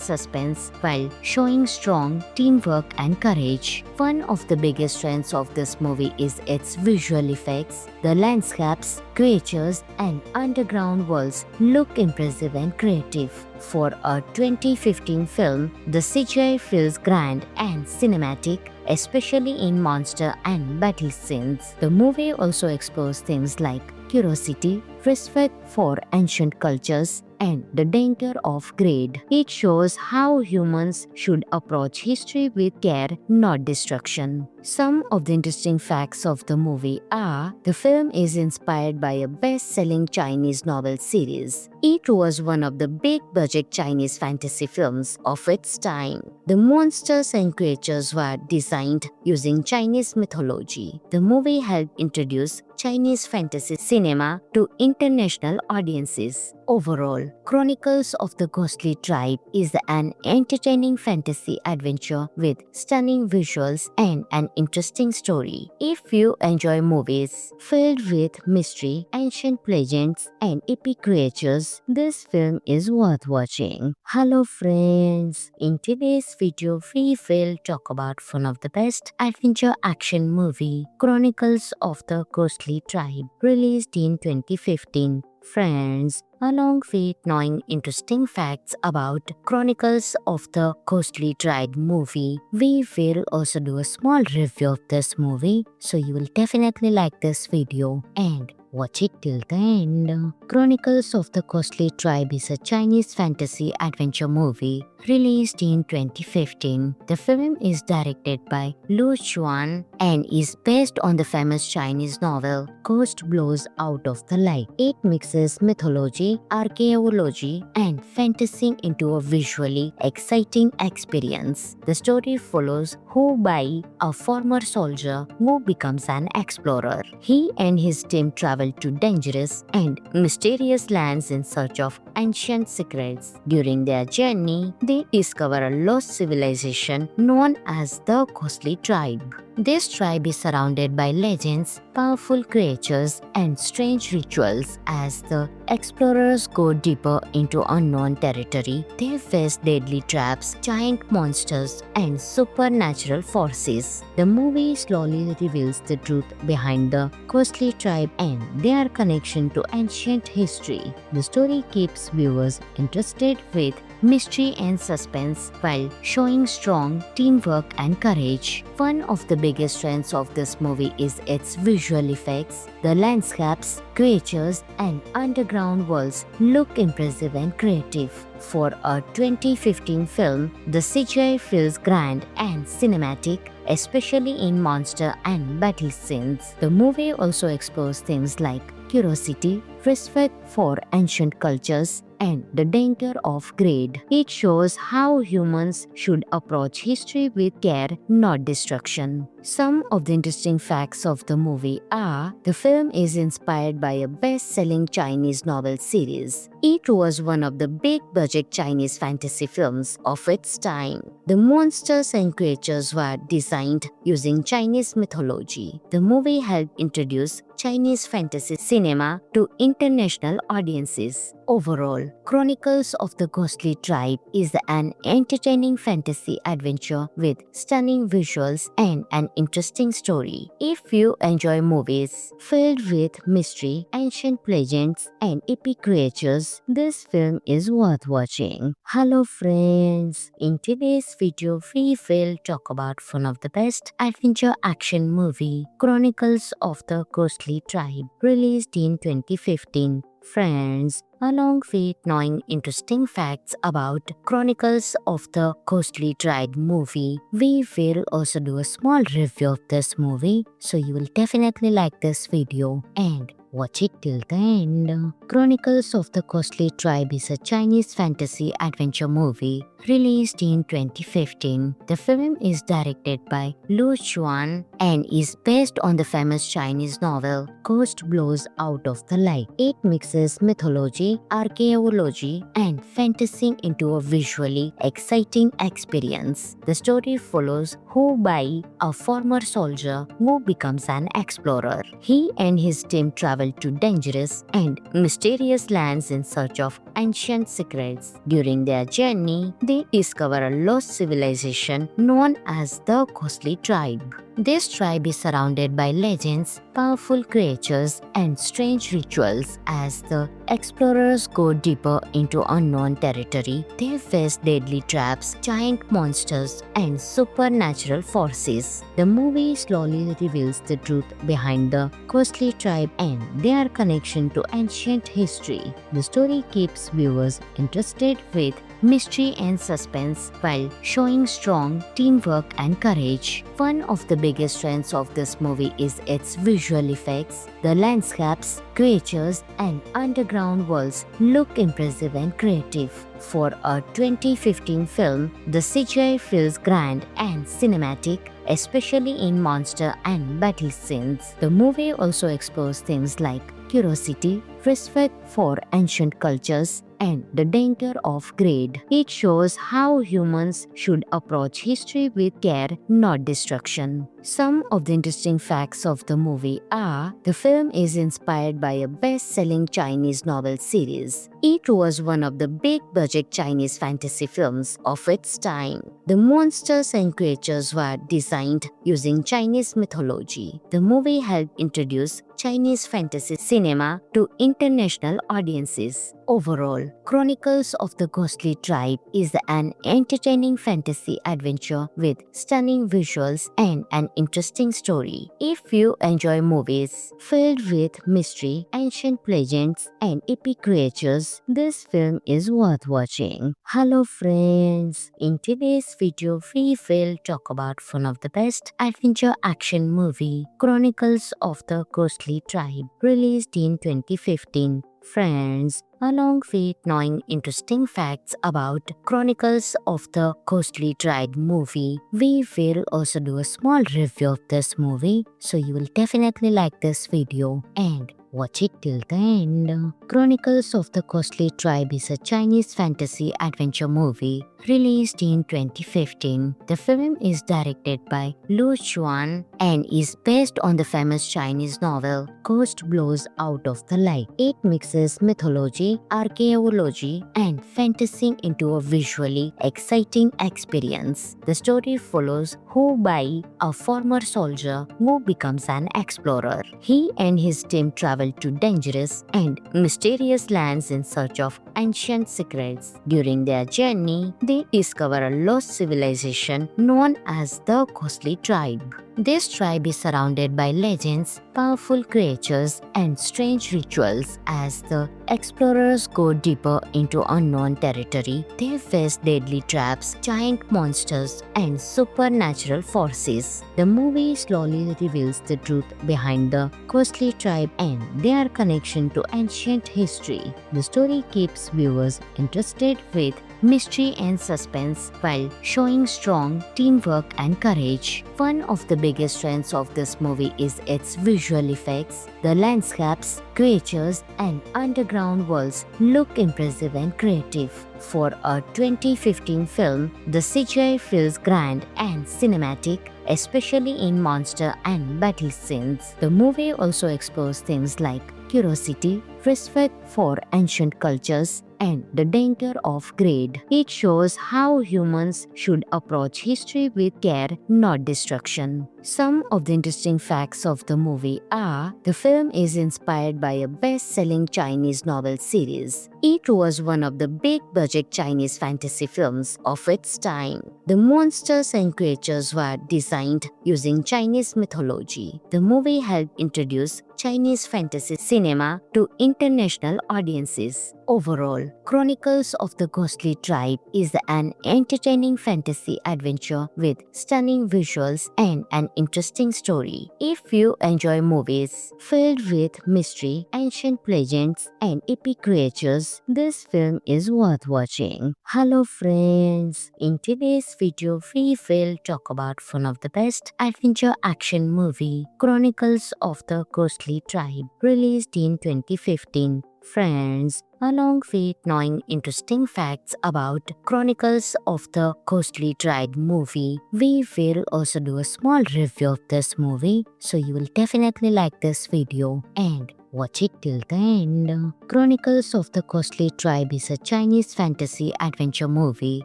suspense while showing strong teamwork and courage. One of the biggest strengths of this movie is its visual effects. The landscapes, creatures, and underground worlds look impressive and creative. For a 2015 film, the CGI feels grand and cinematic, especially in monster and battle scenes. The movie also explores themes like curiosity, respect for ancient cultures, and the danger of greed. It shows how humans should approach history with care, not destruction. Some of the interesting facts of the movie are: the film is inspired by a best-selling Chinese novel series. It was one of the big-budget Chinese fantasy films of its time. The monsters and creatures were designed using Chinese mythology. The movie helped introduce Chinese fantasy cinema to international audiences. Overall, Chronicles of the Ghostly Tribe is an entertaining fantasy adventure with stunning visuals and an interesting story. If you enjoy movies filled with mystery, ancient legends, and epic creatures, this film is worth watching. Hello friends! In today's video, we will talk about one of the best adventure action movie, Chronicles of the Ghostly Tribe, released in 2015. Friends, along with knowing interesting facts about Chronicles of the Ghostly Tribe movie, we will also do a small review of this movie, so you will definitely like this video and watch it till the end. Chronicles of the Ghostly Tribe is a Chinese fantasy adventure movie released in 2015. The film is directed by Lu Xuan and is based on the famous Chinese novel Ghost Blows Out of the Light. It mixes mythology, archaeology, and fantasy into a visually exciting experience. The story follows Hu Bai, a former soldier who becomes an explorer. He and his team travel to dangerous and mysterious lands in search of ancient secrets. During their journey, they discover a lost civilization known as the Ghostly Tribe. This tribe is surrounded by legends, powerful creatures, and strange rituals. As the explorers go deeper into unknown territory, they face deadly traps, giant monsters, and supernatural forces. The movie slowly reveals the truth behind the Ghostly Tribe and their connection to ancient history. The story keeps viewers interested with mystery and suspense while showing strong teamwork and courage. One of the biggest strengths of this movie is its visual effects. The landscapes, creatures, and underground worlds look impressive and creative. For a 2015 film, the CGI feels grand and cinematic, especially in monster and battle scenes. The movie also explores themes like curiosity, respect for ancient cultures, and the danger of greed. It shows how humans should approach history with care, not destruction. Some of the interesting facts of the movie are: the film is inspired by a best-selling Chinese novel series. It was one of the big-budget Chinese fantasy films of its time. The monsters and creatures were designed using Chinese mythology. The movie helped introduce Chinese fantasy cinema to international audiences. Overall, Chronicles of the Ghostly Tribe is an entertaining fantasy adventure with stunning visuals and an interesting story. If you enjoy movies filled with mystery, ancient legends, and epic creatures, this film is worth watching. Hello friends! In today's video, we will talk about one of the best adventure action movie, Chronicles of the Ghostly Tribe, released in 2015. Friends, along with knowing interesting facts about Chronicles of the Ghostly Tribe movie. We will also do a small review of this movie, so you will definitely like this video and watch it till the end. Chronicles of the Ghostly Tribe is a Chinese fantasy adventure movie released in 2015. The film is directed by Lu Xuan and is based on the famous Chinese novel Ghost Blows Out of the Light. It mixes mythology, archaeology, and fantasy into a visually exciting experience. The story follows Hu Bai, a former soldier who becomes an explorer. He and his team travel to dangerous and mysterious lands in search of ancient secrets. During their journey, they discover a lost civilization known as the Ghostly Tribe. This tribe is surrounded by legends, powerful creatures, and strange rituals. As the explorers go deeper into unknown territory, they face deadly traps, giant monsters, and supernatural forces. The movie slowly reveals the truth behind the Ghostly Tribe and their connection to ancient history. The story keeps viewers interested with mystery and suspense while showing strong teamwork and courage. One of the biggest strengths of this movie is its visual effects. The landscapes, creatures, and underground worlds look impressive and creative. For a 2015 film, the CGI feels grand and cinematic, especially in monster and battle scenes. The movie also explores themes like curiosity, respect for ancient cultures, and the danger of greed. It shows how humans should approach history with care, not destruction. Some of the interesting facts of the movie are: the film is inspired by a best-selling Chinese novel series. It was one of the big-budget Chinese fantasy films of its time. The monsters and creatures were designed using Chinese mythology. The movie helped introduce Chinese fantasy cinema to international audiences. Overall, Chronicles of the Ghostly Tribe is an entertaining fantasy adventure with stunning visuals and an interesting story. If you enjoy movies filled with mystery, ancient legends, and epic creatures, this film is worth watching. Hello friends! In today's video, we will talk about one of the best adventure action movie, Chronicles of the Ghostly Tribe, released in 2015. Friends, along with knowing interesting facts about Chronicles of the Ghostly Tribe movie, we will also do a small review of this movie, so you will definitely like this video and watch it till the end. Chronicles of the Ghostly Tribe is a Chinese fantasy adventure movie released in 2015. The film is directed by Lu Xuan and is based on the famous Chinese novel Ghost Blows Out of the Light. It mixes mythology, archaeology, and fantasy into a visually exciting experience. The story follows Hu Bai, a former soldier who becomes an explorer. He and his team travel to dangerous and mysterious lands in search of ancient secrets. During their journey, they discover a lost civilization known as the Ghostly Tribe. This tribe is surrounded by legends, powerful creatures, and strange rituals. As the explorers go deeper into unknown territory, they face deadly traps, giant monsters, and supernatural forces. The movie slowly reveals the truth behind the Ghostly Tribe and their connection to ancient history. The story keeps viewers interested with mystery and suspense while showing strong teamwork and courage. One of the biggest strengths of this movie is its visual effects. The landscapes, creatures, and underground worlds look impressive and creative. For a 2015 film, the CGI feels grand and cinematic, especially in monster and battle scenes. The movie also explores themes like curiosity, respect for ancient cultures, and the danger of greed. It shows how humans should approach history with care, not destruction. Some of the interesting facts of the movie are the film is inspired by a best-selling Chinese novel series. It was one of the big-budget Chinese fantasy films of its time. The monsters and creatures were designed using Chinese mythology. The movie helped introduce Chinese fantasy cinema to international audiences. Overall, Chronicles of the Ghostly Tribe is an entertaining fantasy adventure with stunning visuals and an interesting story. If you enjoy movies filled with mystery, ancient legends, and epic creatures, this film is worth watching. Hello friends! In today's video, we will talk about one of the best adventure action movie, Chronicles of the Ghostly Tribe, released in 2015. Friends, along with knowing interesting facts about Chronicles of the Ghostly Tribe movie, we will also do a small review of this movie, so you will definitely like this video and watch it till the end. Chronicles of the Ghostly Tribe is a Chinese fantasy adventure movie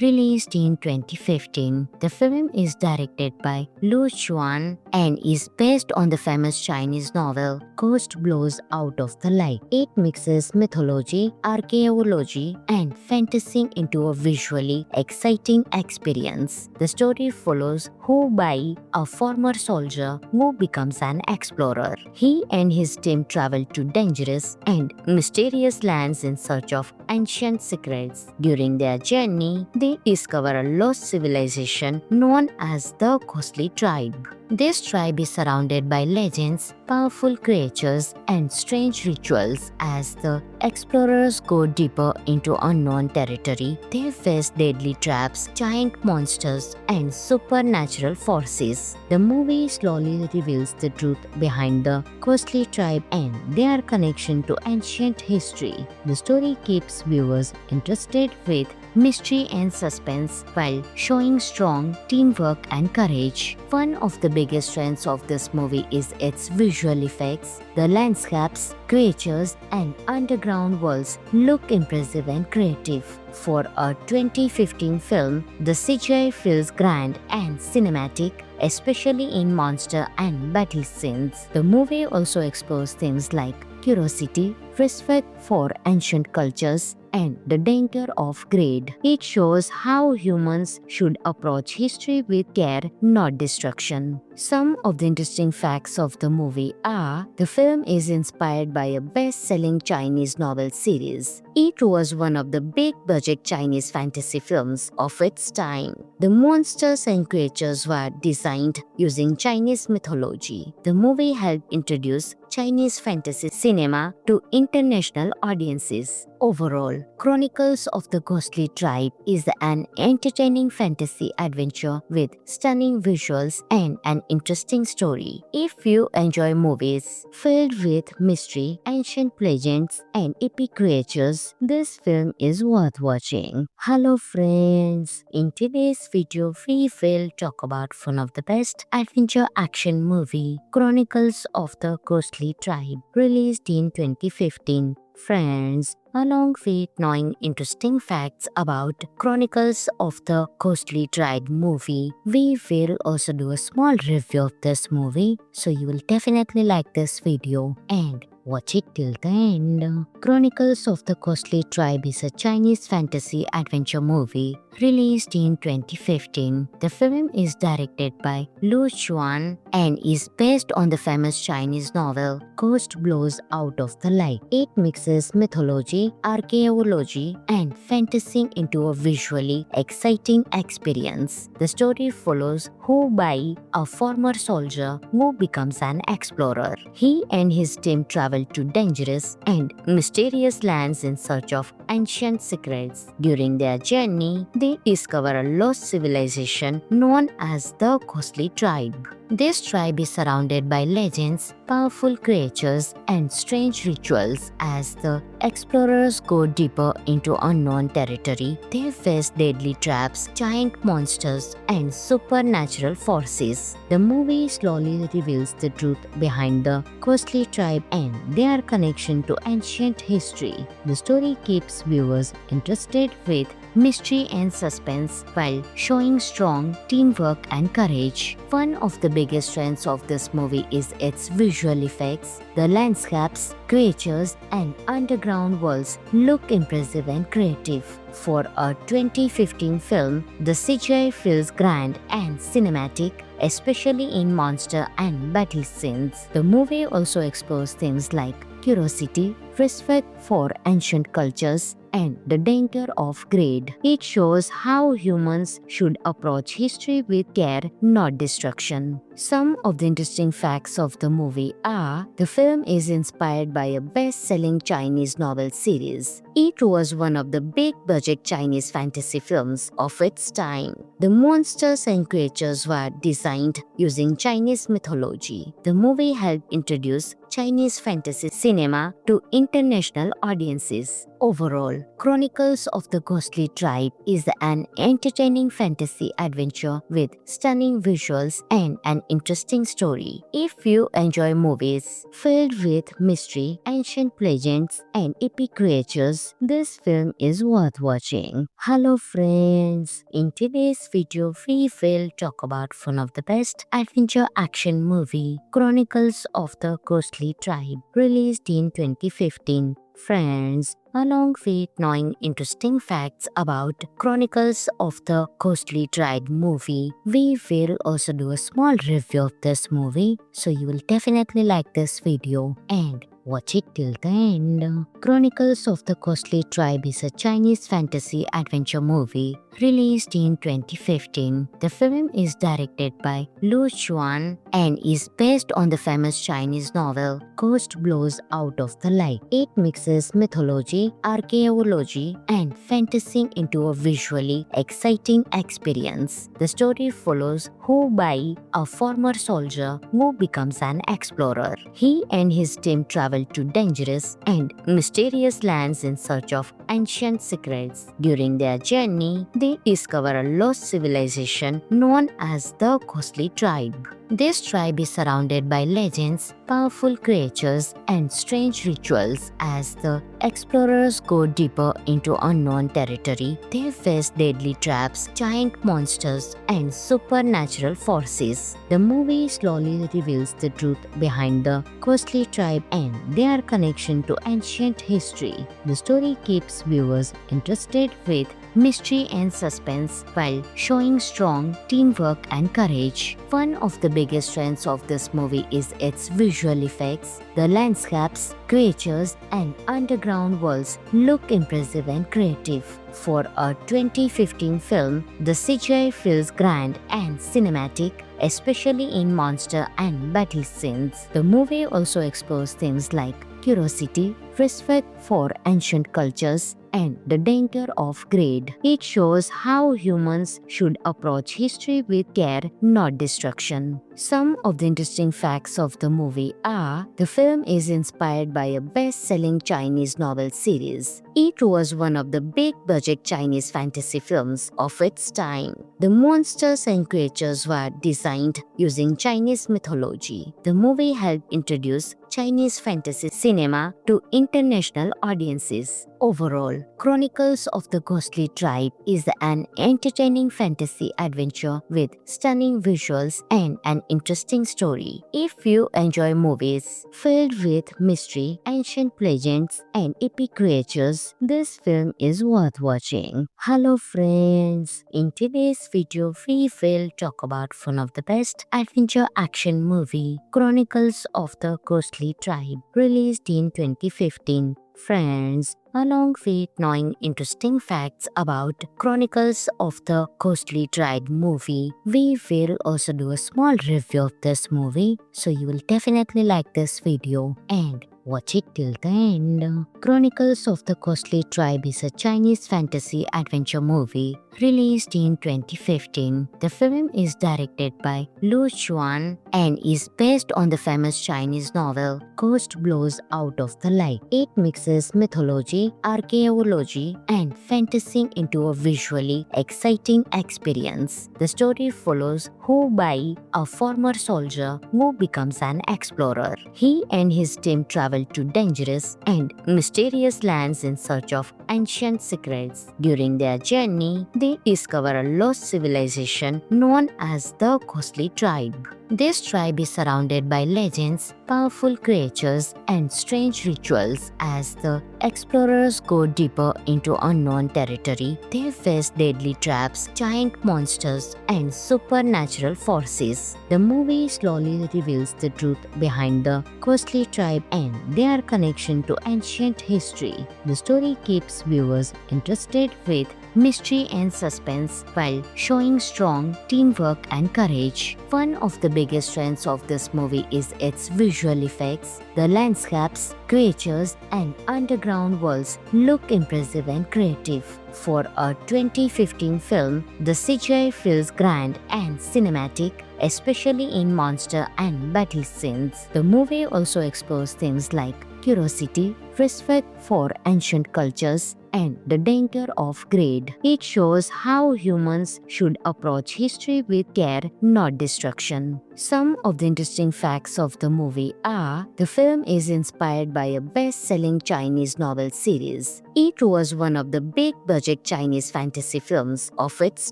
released in 2015. The film is directed by Lu Xuan and is based on the famous Chinese novel Ghost Blows Out of the Light. It mixes mythology, archaeology, and fantasy into a visually exciting experience. The story follows Hu Bai, a former soldier who becomes an explorer. He and his team travel to dangerous and mysterious lands in search of ancient secrets. During their journey, they discover a lost civilization known as the Ghostly Tribe. This tribe is surrounded by legends, powerful creatures, and strange rituals. As the explorers go deeper into unknown territory, they face deadly traps, giant monsters, and supernatural forces. The movie slowly reveals the truth behind the Ghostly Tribe and their connection to ancient history. The story keeps viewers interested with mystery and suspense while showing strong teamwork and courage. One of the biggest strengths of this movie is its visual effects. The landscapes, creatures, and underground worlds look impressive and creative. For a 2015 film, the CGI feels grand and cinematic, especially in monster and battle scenes. The movie also explores themes like curiosity, respect for ancient cultures, and the danger of greed. It shows how humans should approach history with care, not destruction. Some of the interesting facts of the movie are the film is inspired by a best-selling Chinese novel series. It was one of the big-budget Chinese fantasy films of its time. The monsters and creatures were designed using Chinese mythology. The movie helped introduce Chinese fantasy cinema to international audiences. Overall, Chronicles of the Ghostly Tribe is an entertaining fantasy adventure with stunning visuals and an interesting story. If you enjoy movies filled with mystery, ancient legends, and epic creatures, this film is worth watching. Hello friends! In today's video, we will talk about one of the best adventure action movie, Chronicles of the Ghostly Tribe, released in 2015. Friends, along with knowing interesting facts about Chronicles of the Ghostly Tribe movie, we will also do a small review of this movie, so you will definitely like this video and watch it till the end. Chronicles of the Ghostly Tribe is a Chinese fantasy adventure movie released in 2015. The film is directed by Lu Xuan and is based on the famous Chinese novel Ghost Blows Out of the Light. It mixes mythology, archaeology, and fantasy into a visually exciting experience. The story follows Hu Bai, a former soldier who becomes an explorer. He and his team travel to dangerous and mysterious lands in search of ancient secrets. During their journey, they discover a lost civilization known as the Ghostly Tribe. This tribe is surrounded by legends, powerful creatures, and strange rituals. As the explorers go deeper into unknown territory, they face deadly traps, giant monsters, and supernatural forces. The movie slowly reveals the truth behind the Ghostly Tribe and their connection to ancient history. The story keeps viewers interested with mystery and suspense while showing strong teamwork and courage. One of the biggest strengths of this movie is its visual effects. The landscapes, creatures, and underground worlds look impressive and creative. For a 2015 film, the CGI feels grand and cinematic, especially in monster and battle scenes. The movie also explores themes like curiosity, respect for ancient cultures, and the danger of greed. It shows how humans should approach history with care, not destruction. Some of the interesting facts of the movie are: the film is inspired by a best-selling Chinese novel series. It was one of the big-budget Chinese fantasy films of its time. The monsters and creatures were designed using Chinese mythology. The movie helped introduce Chinese fantasy cinema to international audiences. Overall, Chronicles of the Ghostly Tribe is an entertaining fantasy adventure with stunning visuals and an interesting story. If you enjoy movies filled with mystery, ancient legends, and epic creatures, this film is worth watching. Hello friends! In today's video, we will talk about one of the best adventure action movie, Chronicles of the Ghostly Tribe, released in 2015. Friends, along with knowing interesting facts about Chronicles of the Ghostly Tribe movie, we will also do a small review of this movie, so you will definitely like this video and watch it till the end. Chronicles of the Ghostly Tribe is a Chinese fantasy adventure movie released in 2015. The film is directed by Lu Xuan and is based on the famous Chinese novel Ghost Blows Out of the Light. It mixes mythology, archaeology, and fantasy into a visually exciting experience. The story follows Hu Bai, a former soldier who becomes an explorer. He and his team travel to dangerous and mysterious lands in search of ancient secrets. During their journey, they discover a lost civilization known as the Ghostly Tribe. This tribe is surrounded by legends, powerful creatures, and strange rituals. As the explorers go deeper into unknown territory, they face deadly traps, giant monsters, and supernatural forces. The movie slowly reveals the truth behind the Ghostly Tribe and their connection to ancient history. The story keeps viewers interested with mystery and suspense while showing strong teamwork and courage. One of the biggest strengths of this movie is its visual effects. The landscapes, creatures, and underground worlds look impressive and creative. For a 2015 film, the CGI feels grand and cinematic, especially in monster and battle scenes. The movie also explores themes like curiosity, respect for ancient cultures, and the danger of greed. It shows how humans should approach history with care, not destruction. Some of the interesting facts of the movie are: the film is inspired by a best-selling Chinese novel series. It was one of the big-budget Chinese fantasy films of its time. The monsters and creatures were designed using Chinese mythology. The movie helped introduce Chinese fantasy cinema to international audiences. Overall, Chronicles of the Ghostly Tribe is an entertaining fantasy adventure with stunning visuals and an interesting story. If you enjoy movies filled with mystery, ancient legends, and epic creatures, this film is worth watching. Hello friends! In today's video, we will talk about one of the best adventure action movie, Chronicles of the Ghostly Tribe, released in 2015. Friends, along with knowing interesting facts about Chronicles of the Ghostly Tribe movie, we will also do a small review of this movie, so you will definitely like this video and watch it till the end. Chronicles of the Ghostly Tribe is a Chinese fantasy adventure movie released in 2015. The film is directed by Lu Xuan and is based on the famous Chinese novel Ghost Blows Out of the Light. It mixes mythology, archaeology, and fantasy into a visually exciting experience. The story follows Hu Bai, a former soldier who becomes an explorer. He and his team travel to dangerous and mysterious lands in search of ancient secrets. During their journey, they discover a lost civilization known as the Ghostly Tribe. This tribe is surrounded by legends, powerful creatures, and strange rituals. As the explorers go deeper into unknown territory, they face deadly traps, giant monsters, and supernatural forces. The movie slowly reveals the truth behind the Ghostly Tribe and their connection to ancient history. The story keeps viewers interested with mystery and suspense while showing strong teamwork and courage. One of the biggest strengths of this movie is its visual effects. The landscapes, creatures, and underground worlds look impressive and creative. For a 2015 film, the CGI feels grand and cinematic, especially in monster and battle scenes. The movie also explores themes like curiosity, respect for ancient cultures, and the danger of greed. It shows how humans should approach history with care, not destruction. Some of the interesting facts of the movie are: the film is inspired by a best-selling Chinese novel series. It was one of the big-budget Chinese fantasy films of its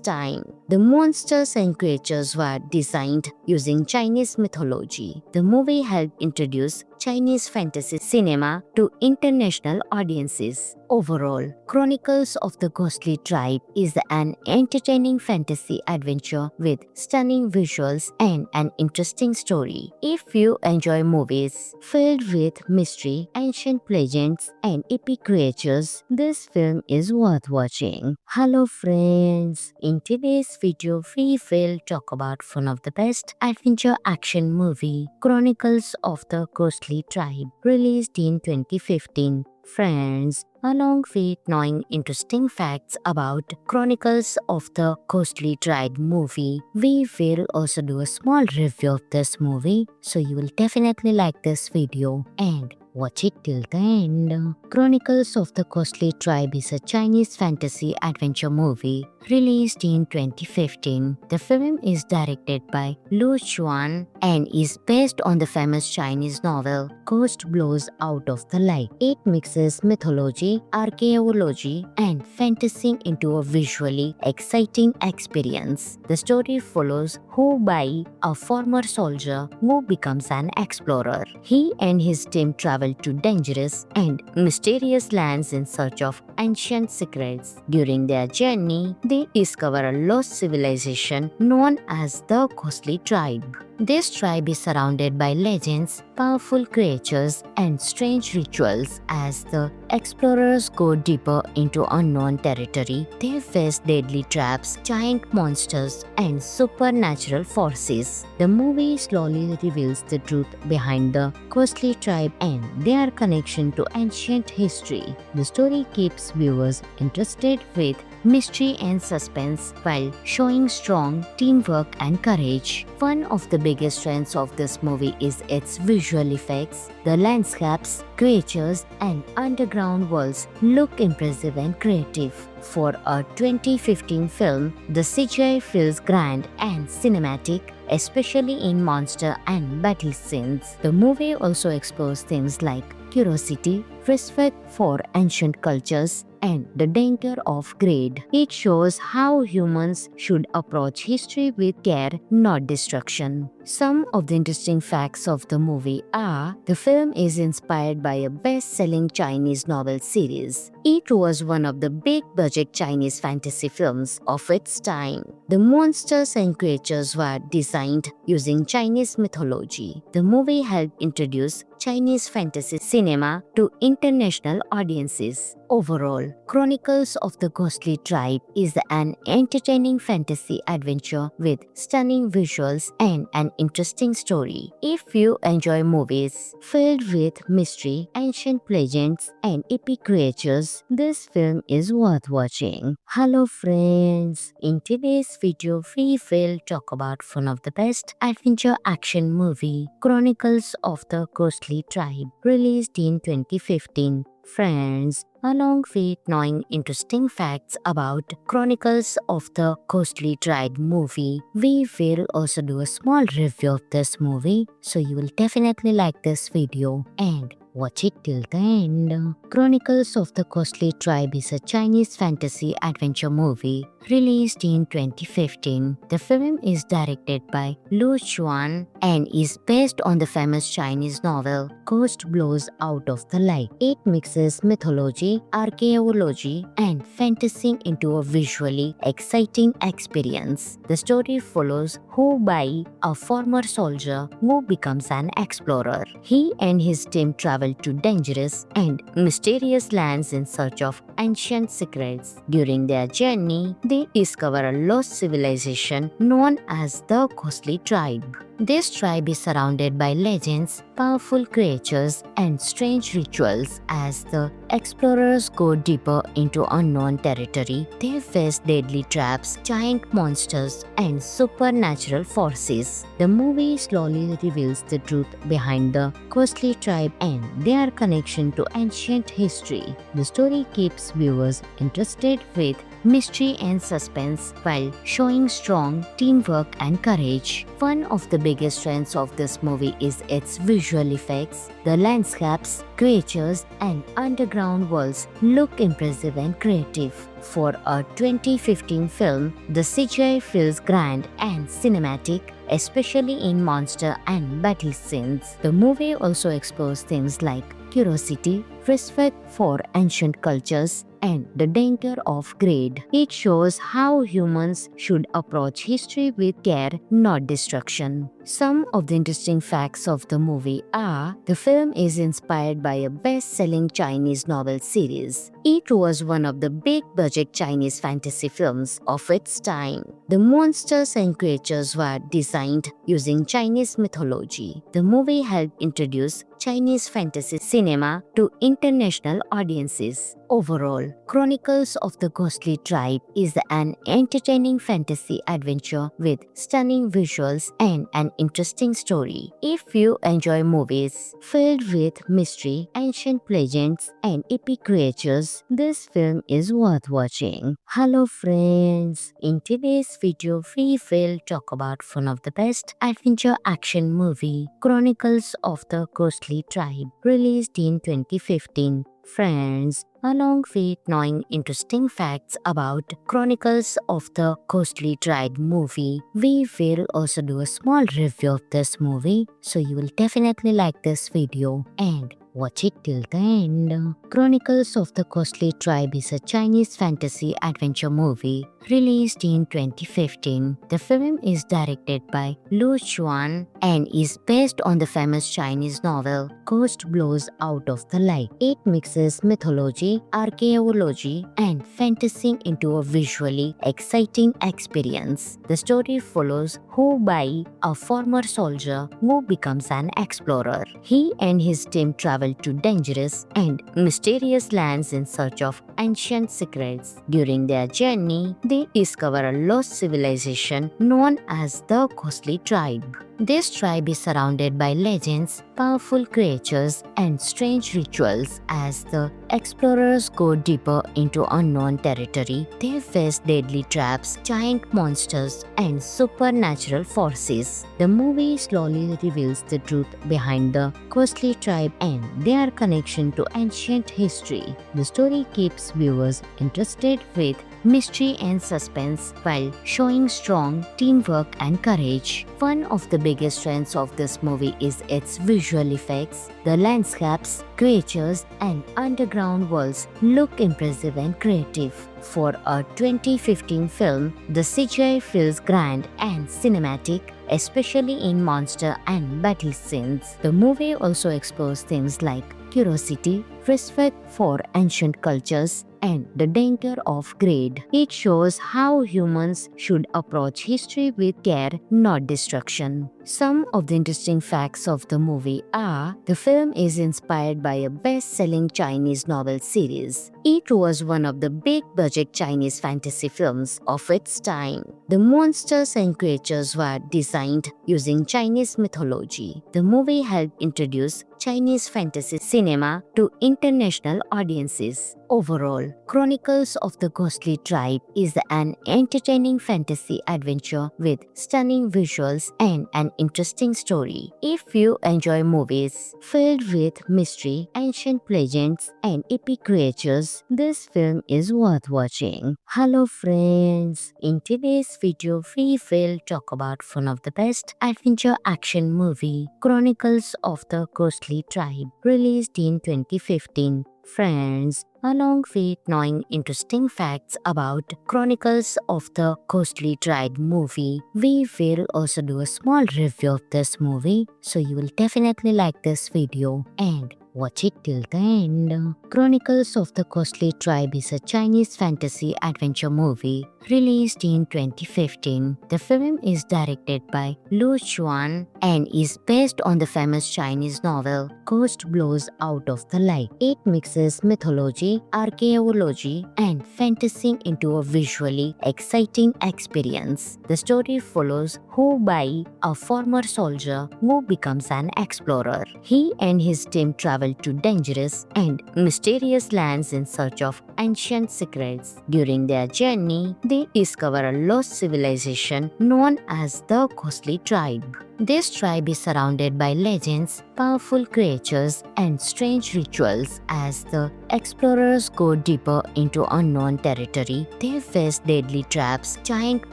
time. The monsters and creatures were designed using Chinese mythology. The movie helped introduce Chinese fantasy cinema to international audiences. Overall, Chronicles of the Ghostly Tribe is an entertaining fantasy adventure with stunning visuals and an interesting story. If you enjoy movies filled with mystery, ancient legends, and epic creatures, this film is worth watching. Hello friends! In today's video, we will talk about one of the best adventure action movie, Chronicles of the Ghostly Tribe, released in 2015. Friends, along with knowing interesting facts about Chronicles of the Ghostly Tribe movie, we will also do a small review of this movie, so you will definitely like this video and watch it till the end. Chronicles of the Ghostly Tribe is a Chinese fantasy adventure movie released in 2015. The film is directed by Lu Xuan and is based on the famous Chinese novel Ghost Blows Out of the Light. It mixes mythology, archaeology, and fantasy into a visually exciting experience. The story follows Hu Bai, a former soldier who becomes an explorer. He and his team travel to dangerous and mysterious lands in search of ancient secrets. During their journey, they discover a lost civilization known as the Ghostly Tribe. This tribe is surrounded by legends, powerful creatures, and strange rituals. As the explorers go deeper into unknown territory, they face deadly traps, giant monsters, and supernatural forces. The movie slowly reveals the truth behind the Ghostly Tribe and their connection to ancient history. The story keeps viewers interested with mystery and suspense while showing strong teamwork and courage. One of the biggest strengths of this movie is its visual effects. The landscapes, creatures, and underground worlds look impressive and creative. For a 2015 film, the CGI feels grand and cinematic, especially in monster and battle scenes. The movie also explores themes like curiosity, respect for ancient cultures, and the danger of greed. It shows how humans should approach history with care, not destruction. Some of the interesting facts of the movie are: the film is inspired by a best-selling Chinese novel series. It was one of the big-budget Chinese fantasy films of its time. The monsters and creatures were designed using Chinese mythology. The movie helped introduce Chinese fantasy cinema to international audiences. Overall, Chronicles of the Ghostly Tribe is an entertaining fantasy adventure with stunning visuals and an interesting story. If you enjoy movies filled with mystery, ancient legends, and epic creatures, this film is worth watching. Hello friends! In today's video, we will talk about one of the best adventure action movie, Chronicles of the Ghostly Tribe, released in 2015. Friends, Along with knowing interesting facts about Chronicles of the Ghostly Tribe movie, we will also do a small review of this movie, so you will definitely like this video and watch it till the end. Chronicles of the Ghostly Tribe is a Chinese fantasy adventure movie released in 2015. The film is directed by Lu Xuan and is based on the famous Chinese novel Ghost Blows Out of the Light. It mixes mythology, archaeology, and fantasy into a visually exciting experience. The story follows Hu Bai, a former soldier who becomes an explorer. He and his team travel to dangerous and mysterious lands in search of ancient secrets. During their journey, they discover a lost civilization known as the Ghostly Tribe. This tribe is surrounded by legends, powerful creatures, and strange rituals. As the explorers go deeper into unknown territory, they face deadly traps, giant monsters, and supernatural forces. The movie slowly reveals the truth behind the Ghostly Tribe and their connection to ancient history. The story keeps viewers interested with mystery and suspense while showing strong teamwork and courage. One of the biggest strengths of this movie is its visual effects. The landscapes, creatures, and underground worlds look impressive and creative. For a 2015 film, the CGI feels grand and cinematic, especially in monster and battle scenes. The movie also explores themes like curiosity, respect for ancient cultures, and the danger of greed. It shows how humans should approach history with care, not destruction. Some of the interesting facts of the movie are: the film is inspired by a best-selling Chinese novel series. It was one of the big-budget Chinese fantasy films of its time. The monsters and creatures were designed using Chinese mythology. The movie helped introduce Chinese fantasy cinema to international audiences. Overall, Chronicles of the Ghostly Tribe is an entertaining fantasy adventure with stunning visuals and an interesting story. If you enjoy movies filled with mystery, ancient legends, and epic creatures, this film is worth watching. Hello friends! In today's video, we will talk about one of the best adventure action movie, Chronicles of the Ghostly Tribe, released in 2015. Friends, along with knowing interesting facts about Chronicles of the Ghostly Tribe movie, we will also do a small review of this movie, so you will definitely like this video and watch it till the end. Chronicles of the Ghostly Tribe is a Chinese fantasy adventure movie released in 2015. The film is directed by Lu Xuan and is based on the famous Chinese novel Ghost Blows Out of the Light. It mixes mythology, archaeology, and fantasy into a visually exciting experience. The story follows Hu Bai, a former soldier who becomes an explorer. He and his team travel to dangerous and mysterious lands in search of ancient secrets. During their journey, they discover a lost civilization known as the Ghostly Tribe. This tribe is surrounded by legends, powerful creatures, and strange rituals. As the explorers go deeper into unknown territory, they face deadly traps, giant monsters, and supernatural forces. The movie slowly reveals the truth behind the Ghostly Tribe and their connection to ancient history. The story keeps viewers interested with mystery and suspense while showing strong teamwork and courage. One of the biggest strengths of this movie is its visual effects. The landscapes, creatures, and underground worlds look impressive and creative. For a 2015 film, the CGI feels grand and cinematic, especially in monster and battle scenes. The movie also explores themes like curiosity, respect for ancient cultures, and the danger of greed. It shows how humans should approach history with care, not destruction. Some of the interesting facts of the movie are the film is inspired by a best-selling Chinese novel series. It was one of the big-budget Chinese fantasy films of its time. The monsters and creatures were designed using Chinese mythology. The movie helped introduce Chinese fantasy cinema to international audiences. Overall, Chronicles of the Ghostly Tribe is an entertaining fantasy adventure with stunning visuals and an interesting story. If you enjoy movies filled with mystery, ancient legends, and epic creatures, this film is worth watching. Hello friends! In today's video, we will talk about one of the best adventure action movie, Chronicles of the Ghostly Tribe, released in 2015. Friends, along with knowing interesting facts about Chronicles of the Ghostly Tribe movie, we will also do a small review of this movie, so you will definitely like this video and watch it till the end. Chronicles of the Ghostly Tribe is a Chinese fantasy adventure movie released in 2015. The film is directed by Lu Xuan and is based on the famous Chinese novel Ghost Blows Out of the Light. It mixes mythology, archaeology, and fantasy into a visually exciting experience. The story follows Hu Bai, a former soldier who becomes an explorer. He and his team travel to dangerous and mysterious lands in search of ancient secrets. During their journey, they discover a lost civilization known as the Ghostly Tribe. This tribe is surrounded by legends, powerful creatures, and strange rituals. As the explorers go deeper into unknown territory, they face deadly traps, giant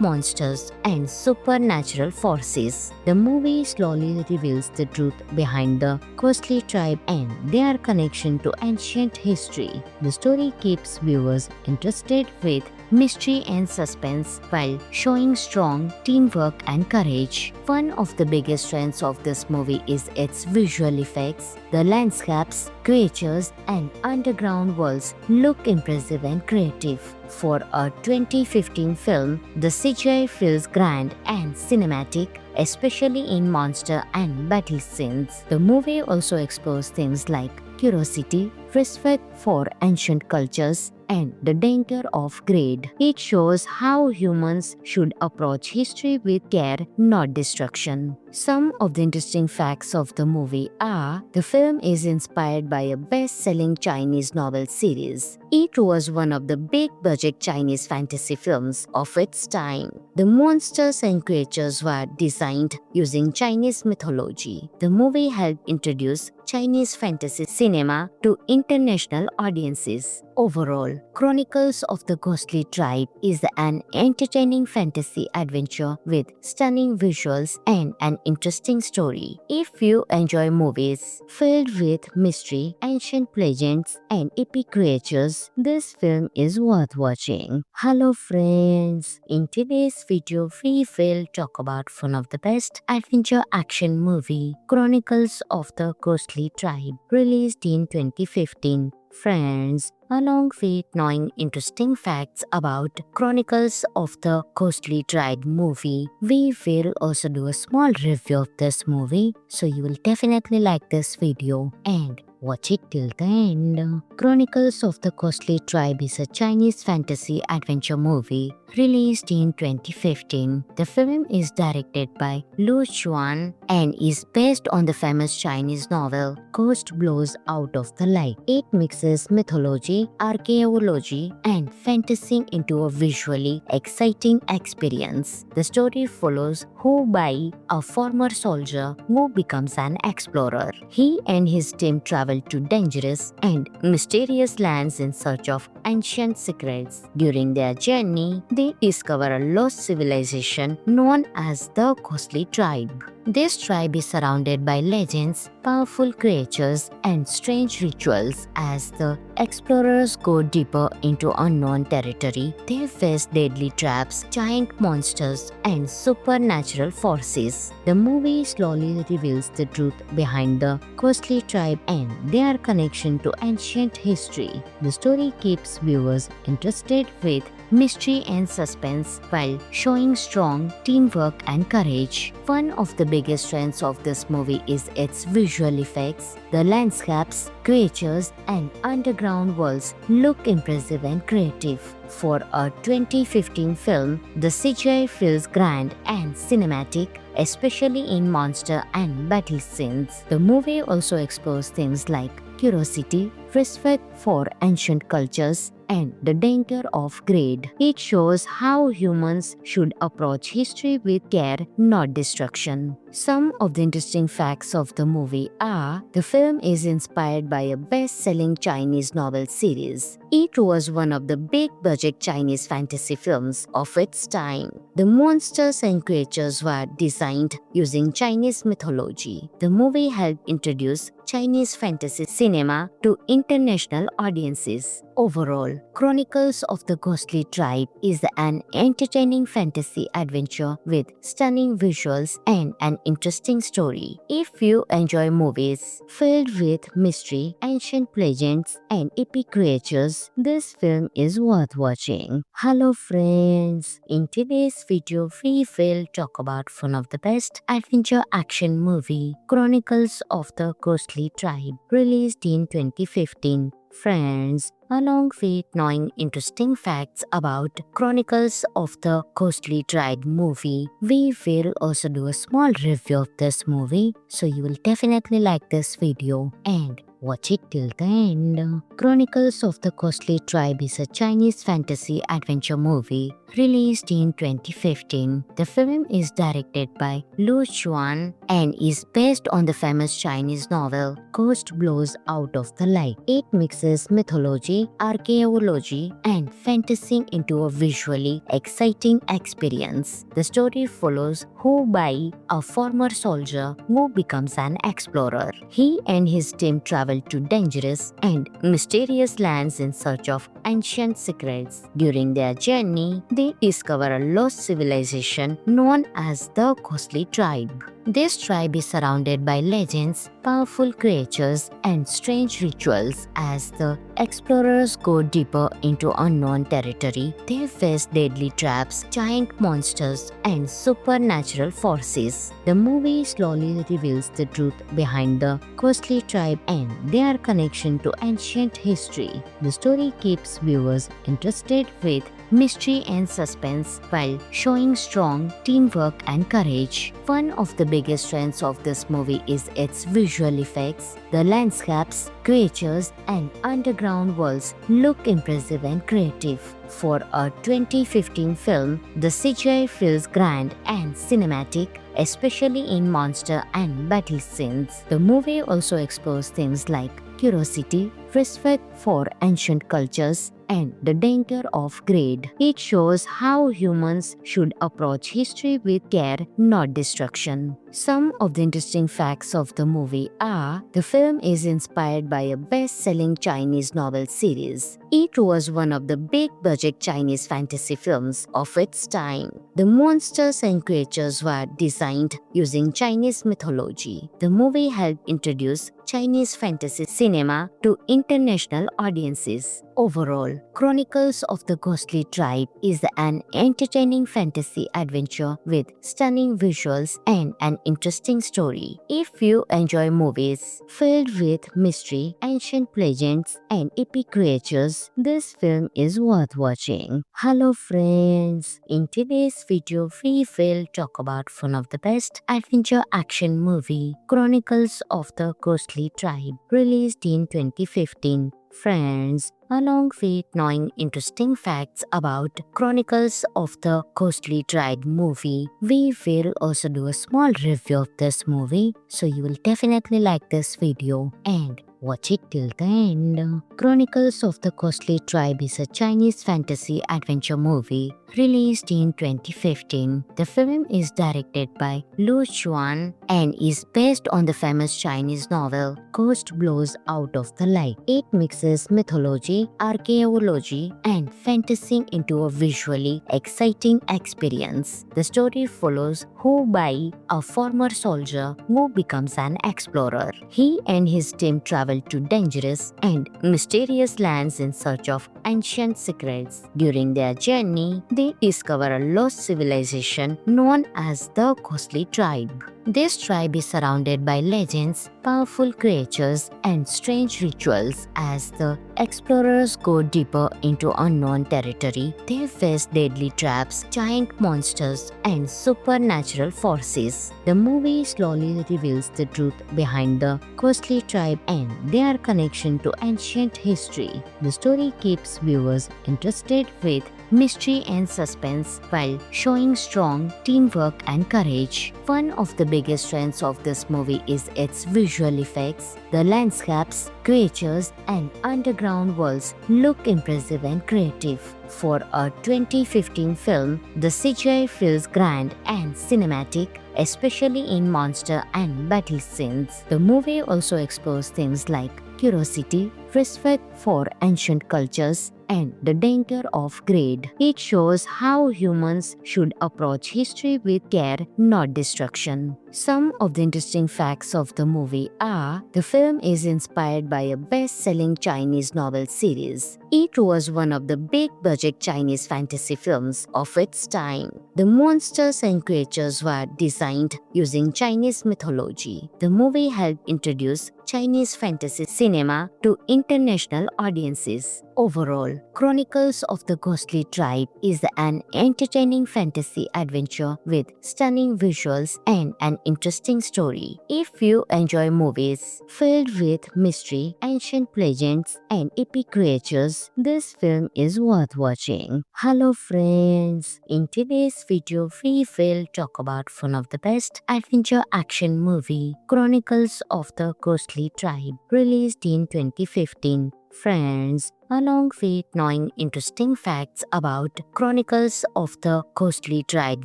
monsters, and supernatural forces. The movie slowly reveals the truth behind the Ghostly Tribe and their connection to ancient history. The story keeps viewers interested with mystery and suspense while showing strong teamwork and courage. One of the biggest strengths of this movie is its visual effects. The landscapes, creatures, and underground worlds look impressive and creative. For a 2015 film, the CGI feels grand and cinematic, especially in monster and battle scenes. The movie also explores themes like curiosity, respect for ancient cultures, and the danger of greed. It shows how humans should approach history with care, not destruction. Some of the interesting facts of the movie are the film is inspired by a best-selling Chinese novel series. It was one of the big-budget Chinese fantasy films of its time. The monsters and creatures were designed using Chinese mythology. The movie helped introduce Chinese fantasy cinema to international audiences. Overall, Chronicles of the Ghostly Tribe is an entertaining fantasy adventure with stunning visuals and an interesting story. If you enjoy movies filled with mystery, ancient legends, and epic creatures, this film is worth watching. Hello friends! In today's video, we will talk about one of the best adventure action movie, Chronicles of the Ghostly Tribe, released in 2015. Friends, along with knowing interesting facts about Chronicles of the Ghostly Tribe movie, we will also do a small review of this movie, so you will definitely like this video and watch it till the end. Chronicles of the Ghostly Tribe is a Chinese fantasy adventure movie released in 2015. The film is directed by Lu Xuan and is based on the famous Chinese novel Ghost Blows Out of the Light. It mixes mythology, archaeology, and fantasy into a visually exciting experience. The story follows Hu Bai, a former soldier who becomes an explorer. He and his team travel to dangerous and mysterious lands in search of ancient secrets. During their journey, they discover a lost civilization known as the Ghostly Tribe. This tribe is surrounded by legends, powerful creatures, and strange rituals. As the explorers go deeper into unknown territory, they face deadly traps, giant monsters, and supernatural forces. The movie slowly reveals the truth behind the Ghostly Tribe and their connection to ancient history. The story keeps viewers interested with mystery and suspense while showing strong teamwork and courage. One of the biggest strengths of this movie is its visual effects. The landscapes, creatures, and underground worlds look impressive and creative. For a 2015 film, the CGI feels grand and cinematic, especially in monster and battle scenes. The movie also explores themes like curiosity, respect for ancient cultures, and the danger of greed. It shows how humans should approach history with care, not destruction. Some of the interesting facts of the movie are: the film is inspired by a best-selling Chinese novel series. It was one of the big-budget Chinese fantasy films of its time. The monsters and creatures were designed using Chinese mythology. The movie helped introduce Chinese fantasy cinema to international audiences. Overall, Chronicles of the Ghostly Tribe is an entertaining fantasy adventure with stunning visuals and an interesting story. If you enjoy movies filled with mystery, ancient legends, and epic creatures, this film is worth watching. Hello friends! In today's video, we will talk about one of the best adventure action movie, Chronicles of the Ghostly Tribe, released in 2015. Friends, along with knowing interesting facts about Chronicles of the Ghostly Tribe movie, we will also do a small review of this movie, so you will definitely like this video and watch it till the end. Chronicles of the Ghostly Tribe is a Chinese fantasy adventure movie released in 2015. The film is directed by Lu Xuan and is based on the famous Chinese novel Ghost Blows Out of the Light. It mixes mythology, archaeology, and fantasy into a visually exciting experience. The story follows Hu Bai, a former soldier who becomes an explorer. He and his team travel to dangerous and mysterious lands in search of ancient secrets. During their journey, they discover a lost civilization known as the Ghostly Tribe. This tribe is surrounded by legends, powerful creatures, and strange rituals. As the explorers go deeper into unknown territory, they face deadly traps, giant monsters, and supernatural forces. The movie slowly reveals the truth behind the Ghostly Tribe and their connection to ancient history. The story keeps viewers interested with mystery and suspense while showing strong teamwork and courage. One of the biggest strengths of this movie is its visual effects. The landscapes, creatures, and underground worlds look impressive and creative. For a 2015 film, the CGI feels grand and cinematic, especially in monster and battle scenes. The movie also explores themes like curiosity, respect for ancient cultures, and the danger of greed. It shows how humans should approach history with care, not destruction. Some of the interesting facts of the movie are: the film is inspired by a best-selling Chinese novel series. It was one of the big-budget Chinese fantasy films of its time. The monsters and creatures were designed using Chinese mythology. The movie helped introduce Chinese fantasy cinema to international audiences. Overall, Chronicles of the Ghostly Tribe is an entertaining fantasy adventure with stunning visuals and an interesting story. If you enjoy movies filled with mystery, ancient legends, and epic creatures, this film is worth watching. Hello friends! In today's video, we will talk about one of the best adventure action movie, Chronicles of the Ghostly Tribe, released in 2015. Friends, along with knowing interesting facts about Chronicles of the Ghostly Tribe movie, we will also do a small review of this movie, so you will definitely like this video and watch it till the end. Chronicles of the Ghostly Tribe is a Chinese fantasy adventure movie released in 2015. The film is directed by Lu Xuan and is based on the famous Chinese novel Ghost Blows Out of the Light. It mixes mythology, archaeology, and fantasy into a visually exciting experience. The story follows Hu Bai, a former soldier who becomes an explorer. He and his team travel travel to dangerous and mysterious lands in search of ancient secrets. During their journey, they discover a lost civilization known as the Ghostly Tribe. This tribe is surrounded by legends, powerful creatures, and strange rituals. As the explorers go deeper into unknown territory, they face deadly traps, giant monsters, and supernatural forces. The movie slowly reveals the truth behind the Ghostly Tribe and their connection to ancient history. The story keeps viewers interested with mystery and suspense while showing strong teamwork and courage. One of the biggest strengths of this movie is its visual effects. The landscapes, creatures, and underground worlds look impressive and creative. For a 2015 film, the CGI feels grand and cinematic, especially in monster and battle scenes. The movie also explores themes like curiosity, respect for ancient cultures, and the danger of greed. It shows how humans should approach history with care, not destruction. Some of the interesting facts of the movie are: the film is inspired by a best-selling Chinese novel series. It was one of the big-budget Chinese fantasy films of its time. The monsters and creatures were designed using Chinese mythology. The movie helped introduce Chinese fantasy cinema to international audiences. Overall, Chronicles of the Ghostly Tribe is an entertaining fantasy adventure with stunning visuals and an interesting story. If you enjoy movies filled with mystery, ancient legends, and epic creatures, this film is worth watching. Hello friends! In today's video, we will talk about one of the best adventure action movie, Chronicles of the Ghostly Tribe, released in 2015. Friends, along with knowing interesting facts about Chronicles of the Ghostly Tribe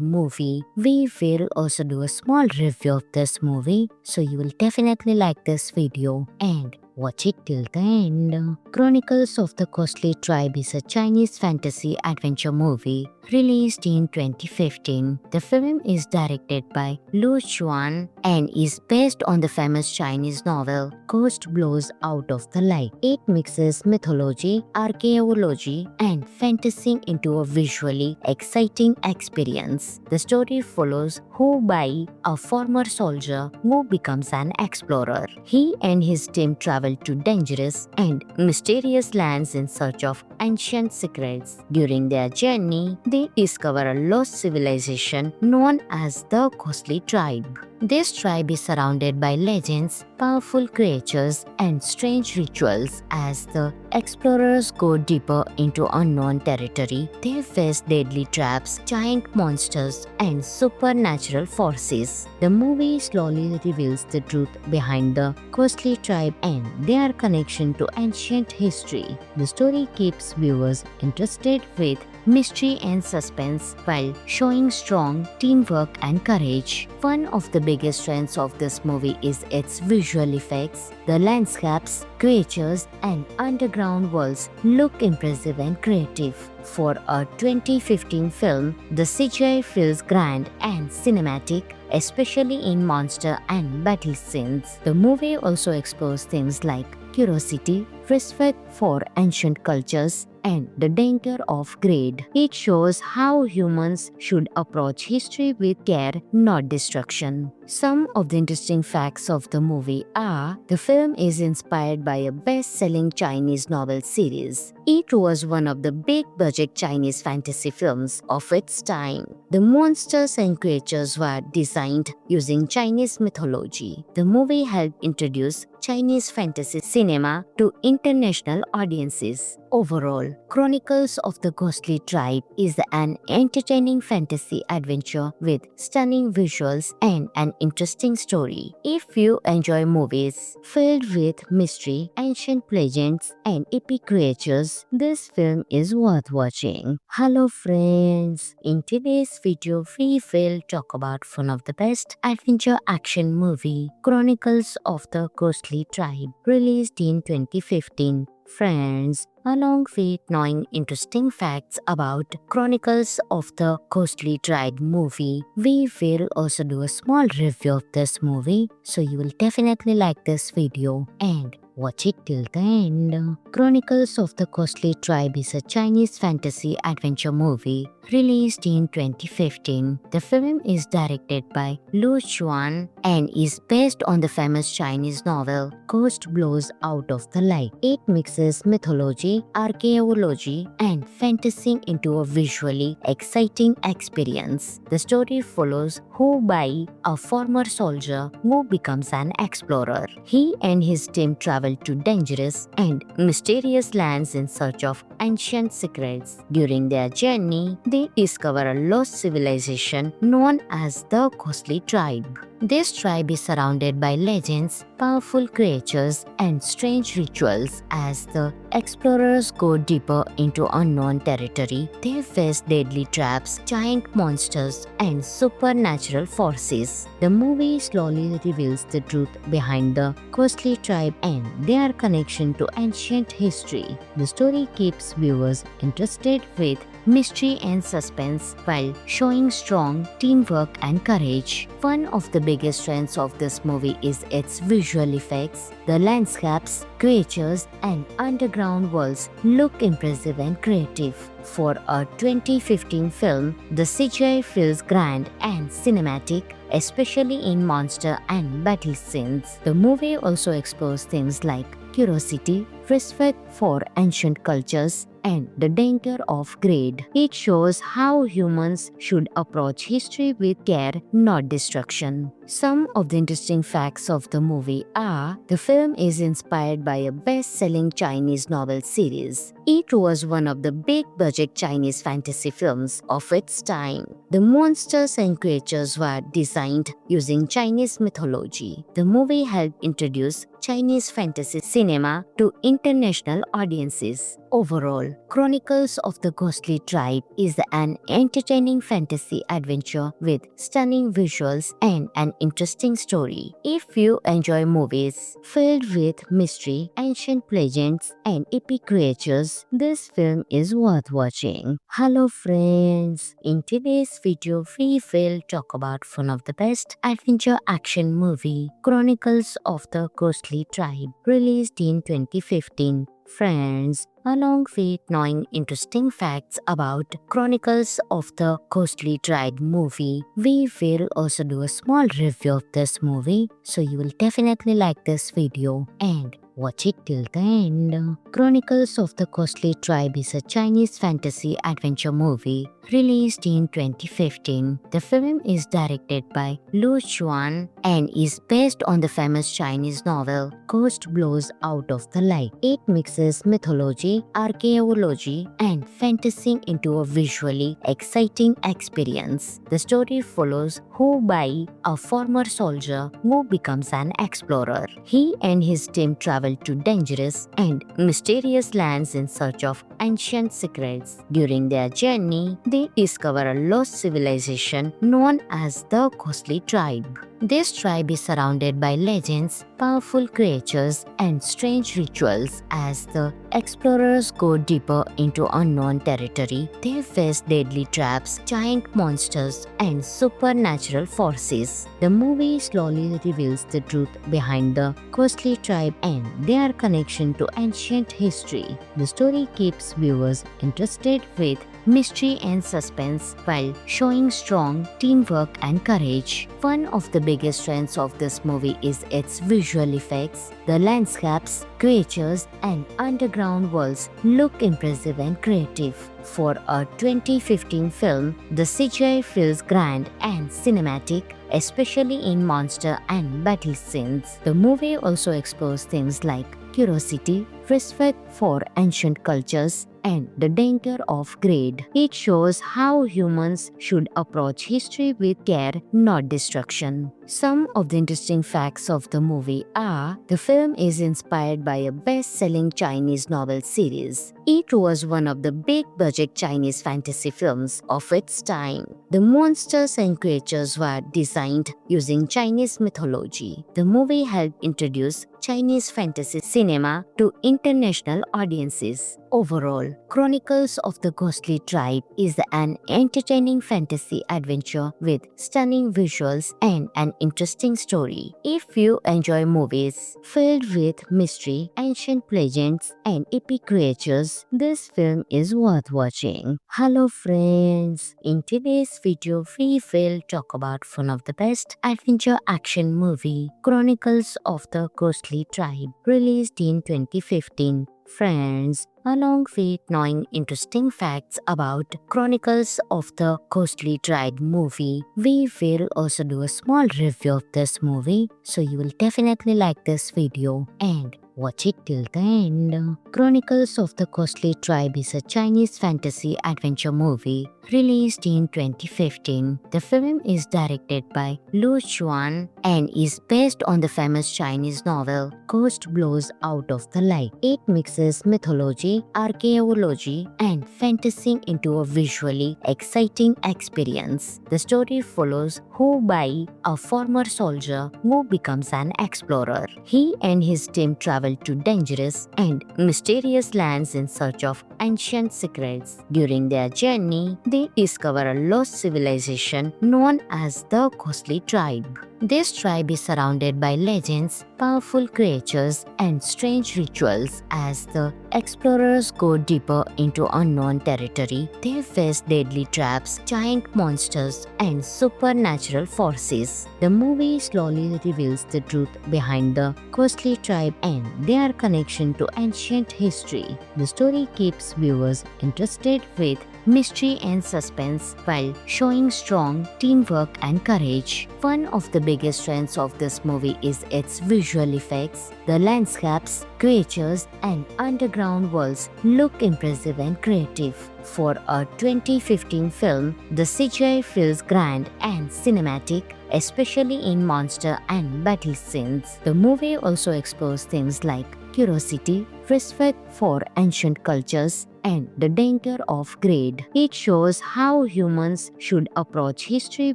movie, we will also do a small review of this movie, so you will definitely like this video and watch it till the end. Chronicles of the Ghostly Tribe is a Chinese fantasy adventure movie released in 2015. The film is directed by Lu Xuan and is based on the famous Chinese novel Ghost Blows Out of the Light. It mixes mythology, archaeology, and fantasy into a visually exciting experience. The story follows Hu Bai, a former soldier who becomes an explorer. He and his team travel to dangerous and mysterious lands in search of ancient secrets. During their journey, they discover a lost civilization known as the Ghostly Tribe. This tribe is surrounded by legends, powerful creatures, and strange rituals. As the explorers go deeper into unknown territory, they face deadly traps, giant monsters, and supernatural forces. The movie slowly reveals the truth behind the Ghostly Tribe and their connection to ancient history. The story keeps viewers interested with mystery and suspense while showing strong teamwork and courage. One of the biggest strengths of this movie is its visual effects. The landscapes, creatures, and underground worlds look impressive and creative. For a 2015 film, the CGI feels grand and cinematic, especially in monster and battle scenes. The movie also explores themes like curiosity, respect for ancient cultures, and the danger of greed. It shows how humans should approach history with care, not destruction. Some of the interesting facts of the movie are: the film is inspired by a best-selling Chinese novel series. It was one of the big-budget Chinese fantasy films of its time. The monsters and creatures were designed using Chinese mythology. The movie helped introduce Chinese fantasy cinema to international audiences. Overall, Chronicles of the Ghostly Tribe is an entertaining fantasy adventure with stunning visuals and an interesting story. If you enjoy movies filled with mystery, ancient legends, and epic creatures, this film is worth watching. Hello friends! In today's video, we will talk about one of the best adventure action movie, Chronicles of the Ghostly Tribe, released in 2015. Friends, along with knowing interesting facts about Chronicles of the Ghostly Tribe movie, we will also do a small review of this movie, so you will definitely like this video and watch it till the end. Chronicles of the Ghostly Tribe is a Chinese fantasy adventure movie released in 2015. The film is directed by Lu Xuan and is based on the famous Chinese novel Ghost Blows Out of the Light. It mixes mythology, archaeology, and fantasy into a visually exciting experience. The story follows Hu Bai, a former soldier who becomes an explorer. He and his team travel to dangerous and mysterious lands in search of ancient secrets. During their journey, they discover a lost civilization known as the Ghostly Tribe. This tribe is surrounded by legends, powerful creatures, and strange rituals. As the explorers go deeper into unknown territory, they face deadly traps, giant monsters, and supernatural forces. The movie slowly reveals the truth behind the Ghostly Tribe and their connection to ancient history. The story keeps viewers interested with mystery and suspense while showing strong teamwork and courage. One of the biggest strengths of this movie is its visual effects. The landscapes, creatures, and underground worlds look impressive and creative. For a 2015 film, the CGI feels grand and cinematic, especially in monster and battle scenes. The movie also explores themes like curiosity, respect for ancient cultures, and the danger of greed. It shows how humans should approach history with care, not destruction. Some of the interesting facts of the movie are: the film is inspired by a best-selling Chinese novel series. It was one of the big-budget Chinese fantasy films of its time. The monsters and creatures were designed using Chinese mythology. The movie helped introduce Chinese fantasy cinema to international audiences. Overall, Chronicles of the Ghostly Tribe is an entertaining fantasy adventure with stunning visuals and an interesting story. If you enjoy movies filled with mystery, ancient legends, and epic creatures, this film is worth watching. Hello friends! In today's video, we will talk about one of the best adventure action movie, Chronicles of the Ghostly Tribe, released in 2015. Friends, along with knowing interesting facts about Chronicles of the Ghostly Tribe movie, we will also do a small review of this movie, so you will definitely like this video and watch it till the end. Chronicles of the Ghostly Tribe is a Chinese fantasy adventure movie released in 2015. The film is directed by Lu Xuan and is based on the famous Chinese novel Ghost Blows Out of the Light. It mixes mythology, archaeology, and fantasy into a visually exciting experience. The story follows Hu Bai, a former soldier who becomes an explorer. He and his team travel to dangerous and mysterious lands in search of ancient secrets. During their journey, they discover a lost civilization known as the Ghostly Tribe. This tribe is surrounded by legends, powerful creatures, and strange rituals. As the explorers go deeper into unknown territory, they face deadly traps, giant monsters, and supernatural forces. The movie slowly reveals the truth behind the Ghostly Tribe and their connection to ancient history. The story keeps viewers interested with mystery and suspense while showing strong teamwork and courage. One of the biggest strengths of this movie is its visual effects. The landscapes, creatures, and underground worlds look impressive and creative. For a 2015 film, the CGI feels grand and cinematic, especially in monster and battle scenes. The movie also explores themes like curiosity, respect for ancient cultures, and the danger of greed. It shows how humans should approach history with care, not destruction. Some of the interesting facts of the movie are: the film is inspired by a best-selling Chinese novel series. It was one of the big-budget Chinese fantasy films of its time. The monsters and creatures were designed using Chinese mythology. The movie helped introduce Chinese fantasy cinema to international audiences. Overall, Chronicles of the Ghostly Tribe is an entertaining fantasy adventure with stunning visuals and an interesting story. If you enjoy movies filled with mystery, ancient legends, and epic creatures, this film is worth watching. Hello friends! In today's video, we will talk about one of the best adventure action movie, Chronicles of the Ghostly Tribe, released in 2015. Friends, along with knowing interesting facts about Chronicles of the Ghostly Tribe movie, we will also do a small review of this movie, so you will definitely like this video and watch it till the end. Chronicles of the Ghostly Tribe is a Chinese fantasy adventure movie released in 2015. The film is directed by Lu Xuan and is based on the famous Chinese novel Ghost Blows Out of the Light. It mixes mythology, archaeology, and fantasy into a visually exciting experience. The story follows Hu Bai, a former soldier who becomes an explorer. He and his team travel to dangerous and mysterious lands in search of ancient secrets. During their journey, they discover a lost civilization known as the Ghostly Tribe. This tribe is surrounded by legends, powerful creatures, and strange rituals. As the explorers go deeper into unknown territory, they face deadly traps, giant monsters, and supernatural forces. The movie slowly reveals the truth behind the Ghostly Tribe and their connection to ancient history. The story keeps viewers interested with mystery and suspense while showing strong teamwork and courage. One of the biggest strengths of this movie is its visual effects. The landscapes, creatures, and underground worlds look impressive and creative. For a 2015 film, the CGI feels grand and cinematic, especially in monster and battle scenes. The movie also explores themes like curiosity, respect for ancient cultures, and the danger of greed. It shows how humans should approach history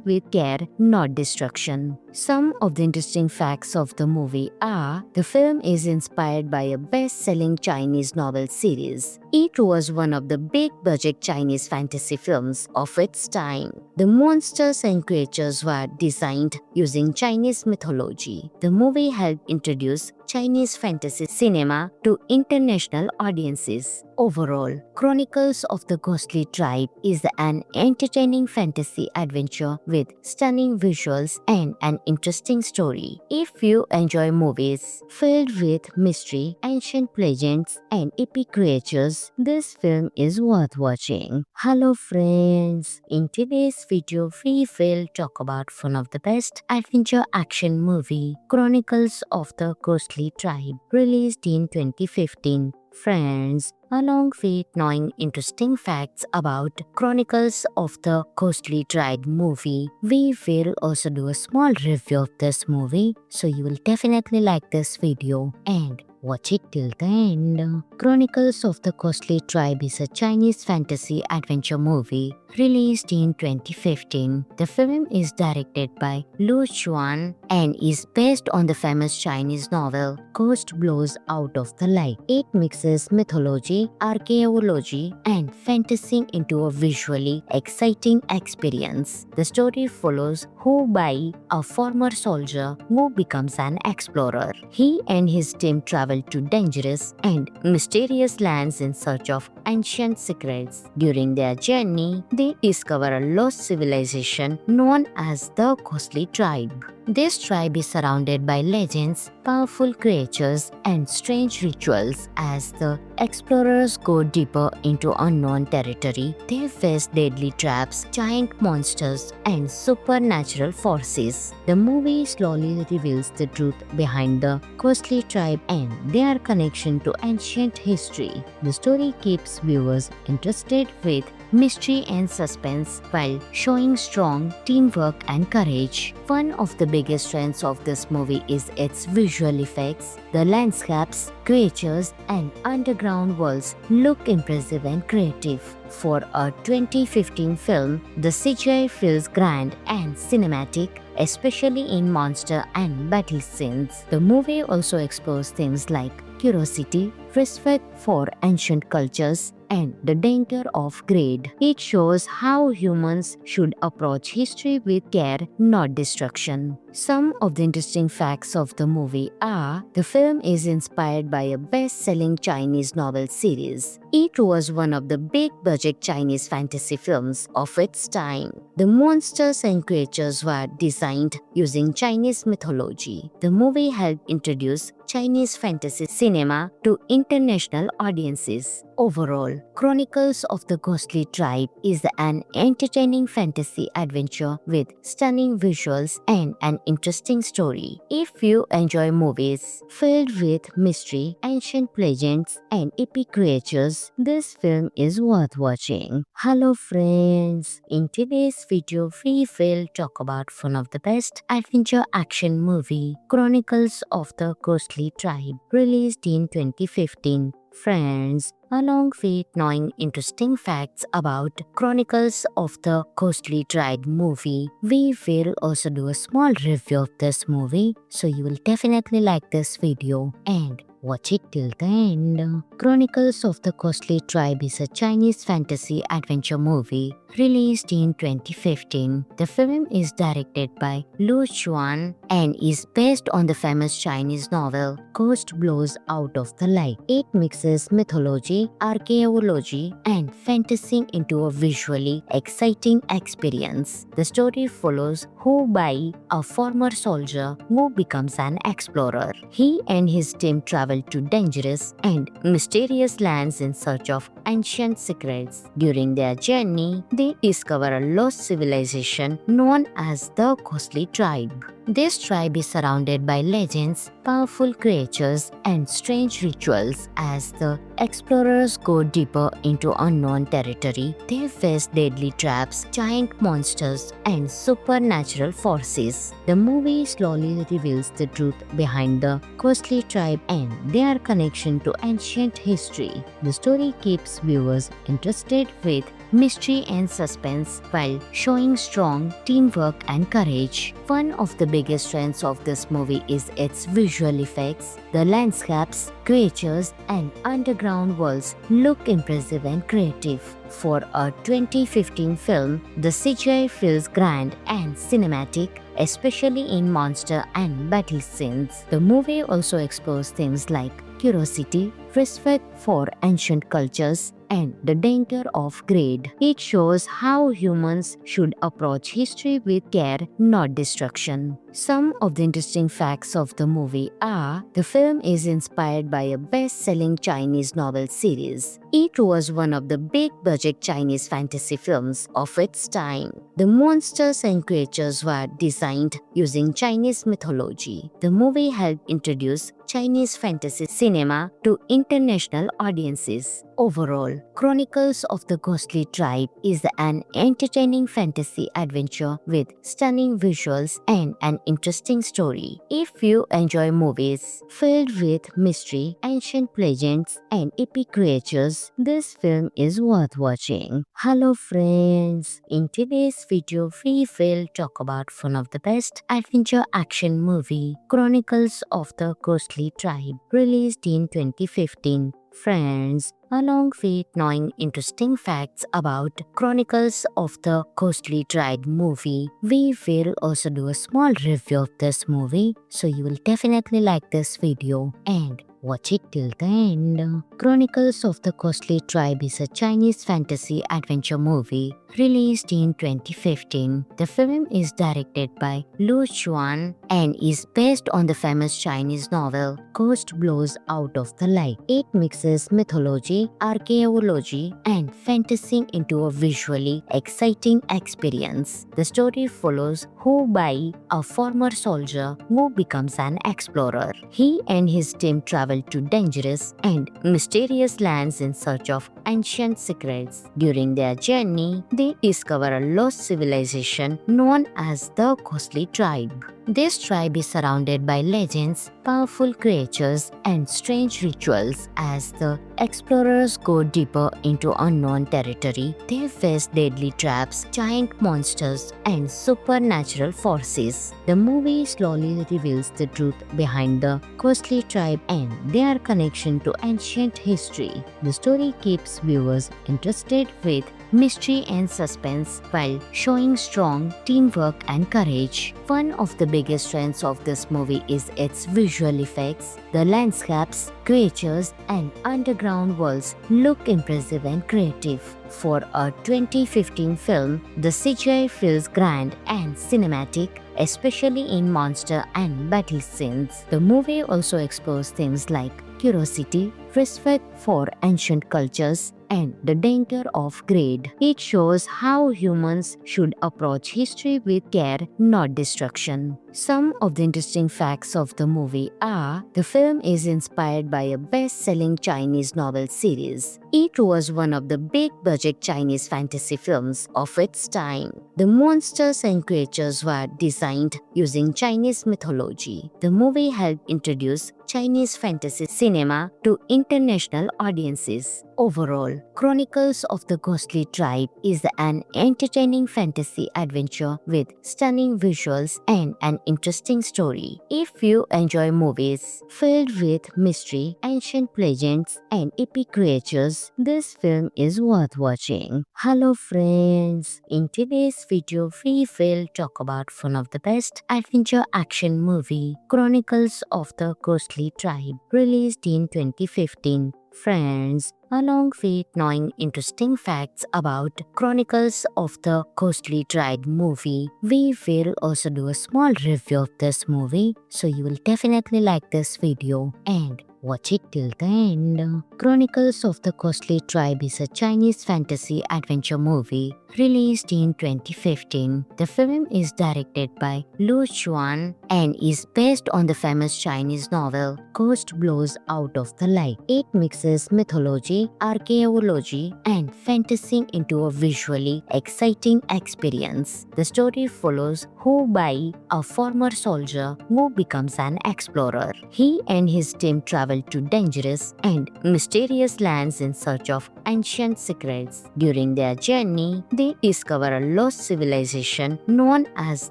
with care, not destruction. Some of the interesting facts of the movie are: the film is inspired by a best-selling Chinese novel series. It was one of the big-budget Chinese fantasy films of its time. The monsters and creatures were designed using Chinese mythology. The movie helped introduce Chinese fantasy cinema to international audiences. Overall, Chronicles of the Ghostly Tribe is an entertaining fantasy adventure with stunning visuals and an interesting story. If you enjoy movies filled with mystery, ancient legends, and epic creatures, this film is worth watching. Hello friends! In today's video, we will talk about one of the best adventure action movie, Chronicles of the Ghostly Tribe, released in 2015. Friends, along with knowing interesting facts about Chronicles of the Ghostly Tribe movie, we will also do a small review of this movie, so you will definitely like this video and watch it till the end. Chronicles of the Ghostly Tribe is a Chinese fantasy adventure movie released in 2015. The film is directed by Lu Xuan and is based on the famous Chinese novel Ghost Blows Out of the Light. It mixes mythology, archaeology, and fantasy into a visually exciting experience. The story follows Hu Bai, a former soldier who becomes an explorer. He and his team travel to dangerous and mysterious lands in search of ancient secrets. During their journey, they discover a lost civilization known as the Ghostly Tribe. This tribe is surrounded by legends, powerful creatures, and strange rituals. As the explorers go deeper into unknown territory, they face deadly traps, giant monsters, and supernatural forces. The movie slowly reveals the truth behind the Ghostly Tribe and their connection to ancient history. The story keeps viewers interested with mystery and suspense while showing strong teamwork and courage. One of the biggest strengths of this movie is its visual effects. The landscapes, creatures, and underground worlds look impressive and creative. For a 2015 film, the CGI feels grand and cinematic, especially in monster and battle scenes. The movie also explores themes like curiosity, respect for ancient cultures, and the danger of greed. It shows how humans should approach history with care, not destruction. Some of the interesting facts of the movie are the film is inspired by a best-selling Chinese novel series. It was one of the big-budget Chinese fantasy films of its time. The monsters and creatures were designed using Chinese mythology. The movie helped introduce Chinese fantasy cinema to international audiences. Overall, Chronicles of the Ghostly Tribe is an entertaining fantasy adventure with stunning visuals and an interesting story. If you enjoy movies filled with mystery, ancient legends, and epic creatures, this film is worth watching. Hello friends! In today's video, we will talk about one of the best adventure action movie, Chronicles of the Ghostly Tribe, released in 2015. Friends, along with knowing interesting facts about Chronicles of the Ghostly Tribe movie, we will also do a small review of this movie, so you will definitely like this video and watch it till the end. Chronicles of the Ghostly Tribe is a Chinese fantasy adventure movie released in 2015. The film is directed by Lu Xuan and is based on the famous Chinese novel Ghost Blows Out of the Light. It mixes mythology, archaeology, and fantasy into a visually exciting experience. The story follows Hu Bai, a former soldier who becomes an explorer. He and his team travel to dangerous and mysterious lands in search of ancient secrets. During their journey, they discover a lost civilization known as the Ghostly Tribe. This tribe is surrounded by legends, powerful creatures, and strange rituals. As the explorers go deeper into unknown territory, they face deadly traps, giant monsters, and supernatural forces. The movie slowly reveals the truth behind the Ghostly Tribe and their connection to ancient history. The story keeps viewers interested with mystery and suspense while showing strong teamwork and courage. One of the biggest strengths of this movie is its visual effects. The landscapes, creatures, and underground worlds look impressive and creative. For a 2015 film, the CGI feels grand and cinematic, especially in monster and battle scenes. The movie also explores themes like curiosity, respect for ancient cultures, and the danger of greed. It shows how humans should approach history with care, not destruction. Some of the interesting facts of the movie are the film is inspired by a best-selling Chinese novel series. It was one of the big-budget Chinese fantasy films of its time. The monsters and creatures were designed using Chinese mythology. The movie helped introduce Chinese fantasy cinema to international audiences. Overall, Chronicles of the Ghostly Tribe is an entertaining fantasy adventure with stunning visuals and an interesting story. If you enjoy movies filled with mystery, ancient legends, and epic creatures, this film is worth watching. Hello friends! In today's video, we will talk about one of the best adventure action movie, Chronicles of the Ghostly Tribe, released in 2015. Friends, along with knowing interesting facts about Chronicles of the Ghostly Tribe movie, we will also do a small review of this movie, so you will definitely like this video and watch it till the end. Chronicles of the Ghostly Tribe is a Chinese fantasy adventure movie released in 2015. The film is directed by Lu Xuan and is based on the famous Chinese novel Ghost Blows Out of the Light. It mixes mythology, archaeology, and fantasy into a visually exciting experience. The story follows Hu Bai, a former soldier who becomes an explorer. He and his team travel to dangerous and mysterious lands in search of ancient secrets. During their journey, they discover a lost civilization known as the Ghostly Tribe. This tribe is surrounded by legends, powerful creatures, and strange rituals. As the explorers go deeper into unknown territory, they face deadly traps, giant monsters, and supernatural forces. The movie slowly reveals the truth behind the Ghostly Tribe and their connection to ancient history. The story keeps viewers interested with mystery and suspense while showing strong teamwork and courage. One of the biggest strengths of this movie is its visual effects. The landscapes, creatures, and underground worlds look impressive and creative. For a 2015 film, the CGI feels grand and cinematic, especially in monster and battle scenes. The movie also explores themes like curiosity, respect for ancient cultures, and the danger of greed. It shows how humans should approach history with care, not destruction. Some of the interesting facts of the movie are: the film is inspired by a best-selling Chinese novel series. It was one of the big-budget Chinese fantasy films of its time. The monsters and creatures were designed using Chinese mythology. The movie helped introduce Chinese fantasy cinema to international audiences. Overall, Chronicles of the Ghostly Tribe is an entertaining fantasy adventure with stunning visuals and an interesting story. If you enjoy movies filled with mystery, ancient legends, and epic creatures, this film is worth watching. Hello friends! In today's video, we will talk about one of the best adventure action movie, Chronicles of the Ghostly Tribe, released in 2015. Friends, along with knowing interesting facts about Chronicles of the Ghostly Tribe movie, we will also do a small review of this movie, so you will definitely like this video and watch it till the end. Chronicles of the Ghostly Tribe is a Chinese fantasy adventure movie released in 2015. The film is directed by Lu Xuan and is based on the famous Chinese novel Ghost Blows Out of the Light. It mixes mythology, archaeology, and fantasy into a visually exciting experience. The story follows Hu Bai, a former soldier who becomes an explorer. He and his team travel to dangerous and mysterious lands in search of ancient secrets. During their journey, they discover a lost civilization known as